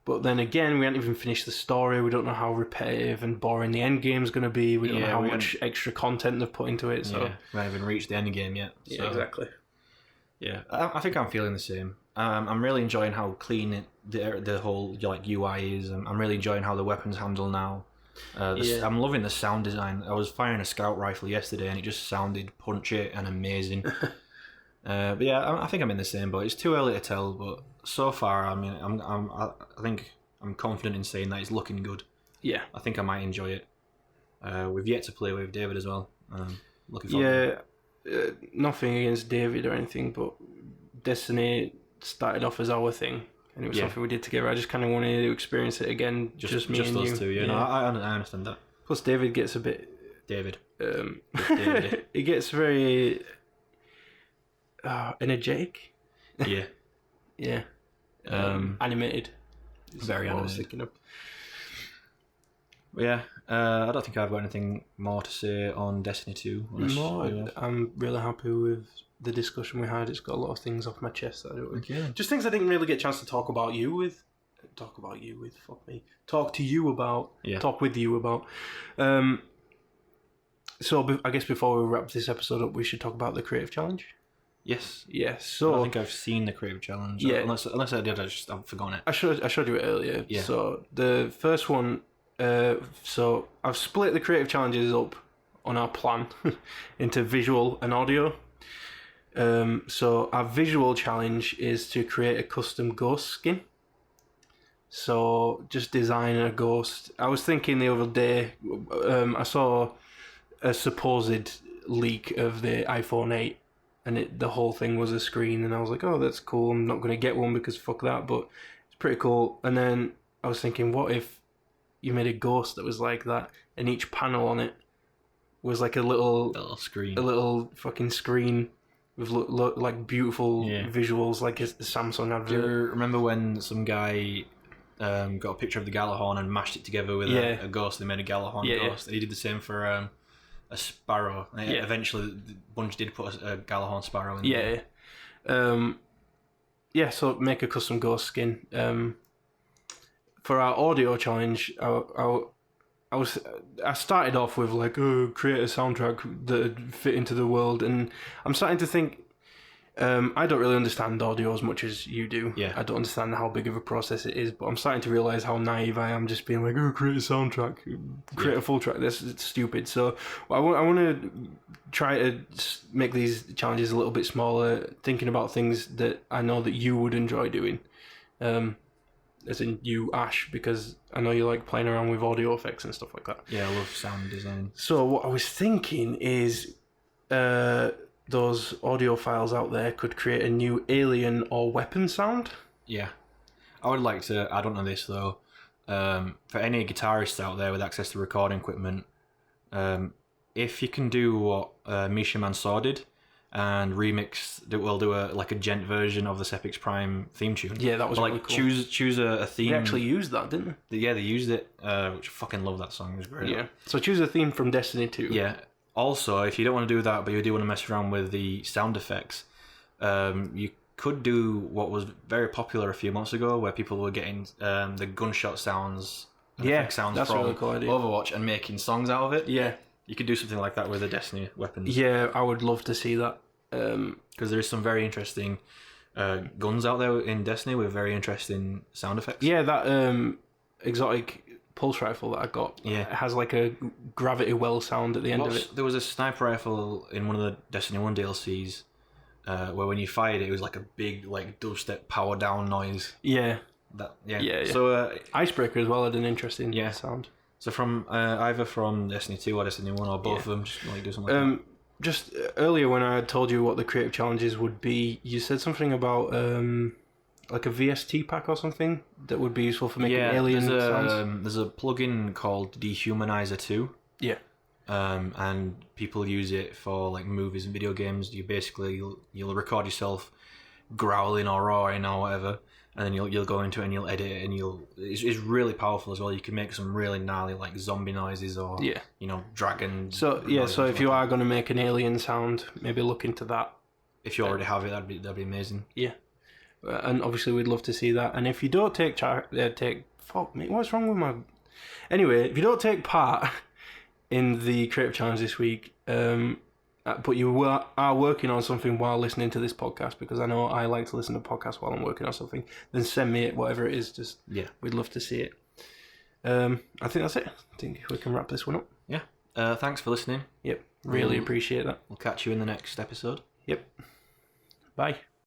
But then again, we haven't even finished the story. We don't know how repetitive and boring the end game's going to be. We don't know how much extra content they've put into it. So we haven't even reached the end game yet. So. Yeah, exactly. Yeah, I think I'm feeling the same. I'm really enjoying how clean the whole like UI is. I'm really enjoying how the weapons handle now. I'm loving the sound design. I was firing a scout rifle yesterday, and it just sounded punchy and amazing. But yeah, I think I'm in the same boat. It's too early to tell, but so far, I mean, I think I'm confident in saying that it's looking good. Yeah, I think I might enjoy it. We've yet to play with David as well. Looking forward. Yeah, nothing against David or anything, but Destiny started off as our thing, and it was something we did together. I just kind of wanted to experience it again, just me and you. Just us two. Yeah, no, I understand that. Plus, David gets a bit. David. He gets very energetic. Yeah. Yeah. Animated. Very animated. I was thinking of. Yeah, I don't think I've got anything more to say on Destiny 2. I'm really happy with the discussion we had. It's got a lot of things off my chest that I don't just things I didn't really get a chance to talk to you with. Fuck me. Talk with you about. So I guess before we wrap this episode up, we should talk about the creative challenge. Yes. So I think I've seen the creative challenge. Yeah. Unless I did, I've forgotten it. I showed you it earlier. Yeah. So the first one. So I've split the creative challenges up on our plan into visual and audio. So our visual challenge is to create a custom ghost skin. So just design a ghost. I was thinking the other day, I saw a supposed leak of the iPhone 8, and the whole thing was a screen, and I was like, oh, that's cool. I'm not going to get one because fuck that, but it's pretty cool. And then I was thinking, what if you made a ghost that was like that, and each panel on it was like a little screen, a little fucking screen with like beautiful visuals, like a Samsung advert. Do you remember when some guy got a picture of the Galahorn and mashed it together with a ghost? They made a Galahorn ghost. And he did the same for a sparrow. And eventually, Bungie did put a Galahorn sparrow in. So make a custom ghost skin. For our audio challenge, I started off with like, create a soundtrack that fit into the world, and I'm starting to think, I don't really understand audio as much as you do. Yeah. I don't understand how big of a process it is, but I'm starting to realise how naive I am, just being like, create a soundtrack, create a full track. It's stupid. So I want to try to make these challenges a little bit smaller, thinking about things that I know that you would enjoy doing. As in you, Ash, because I know you like playing around with audio effects and stuff like that. Yeah, I love sound design. So what I was thinking is those audio files out there could create a new alien or weapon sound. Yeah. I would like to, I don't know this though, for any guitarists out there with access to recording equipment, if you can do what Misha Mansour did, and we'll do a gent version of the Sepix Prime theme tune. Yeah, that was really cool. Choose a theme. They actually used that, didn't they? Yeah, they used it, which I fucking love that song. It was great. Yeah. So choose a theme from Destiny 2. Yeah. Also, if you don't want to do that, but you do want to mess around with the sound effects, you could do what was very popular a few months ago, where people were getting the gunshot sounds, effect sounds that's from a really cool idea. Overwatch and making songs out of it. Yeah. You could do something like that with the Destiny weapons. Yeah, I would love to see that. Because there's some very interesting guns out there in Destiny with very interesting sound effects. Yeah, that exotic pulse rifle that I got. Yeah, it has like a gravity well sound at the end of it. There was a sniper rifle in one of the Destiny 1 DLCs where when you fired it was like a big like dubstep power down noise. Yeah. Yeah. So Icebreaker as well had an interesting sound. So from either from Destiny 2 or Destiny 1 or both of them, just like do something like that. Just earlier when I told you what the creative challenges would be, you said something about like a VST pack or something that would be useful for making alien sounds. There's a plugin called Dehumanizer 2. Yeah. And people use it for like movies and video games. You basically you'll record yourself growling or roaring or whatever, and then you'll go into it and you'll edit it, and it's really powerful as well. You can make some really gnarly like zombie noises or dragon. So if you are going to make an alien sound, maybe look into that. If you already have it, that'd be amazing. Yeah. And obviously we'd love to see that. And if you don't fuck me, what's wrong with my... Anyway, if you don't take part in the creative challenge this week, but you are working on something while listening to this podcast, because I know I like to listen to podcasts while I'm working on something, then send me it, whatever it is. We'd love to see it. I think that's it. I think we can wrap this one up. Yeah. Thanks for listening. Yep. Really appreciate that. We'll catch you in the next episode. Yep. Bye.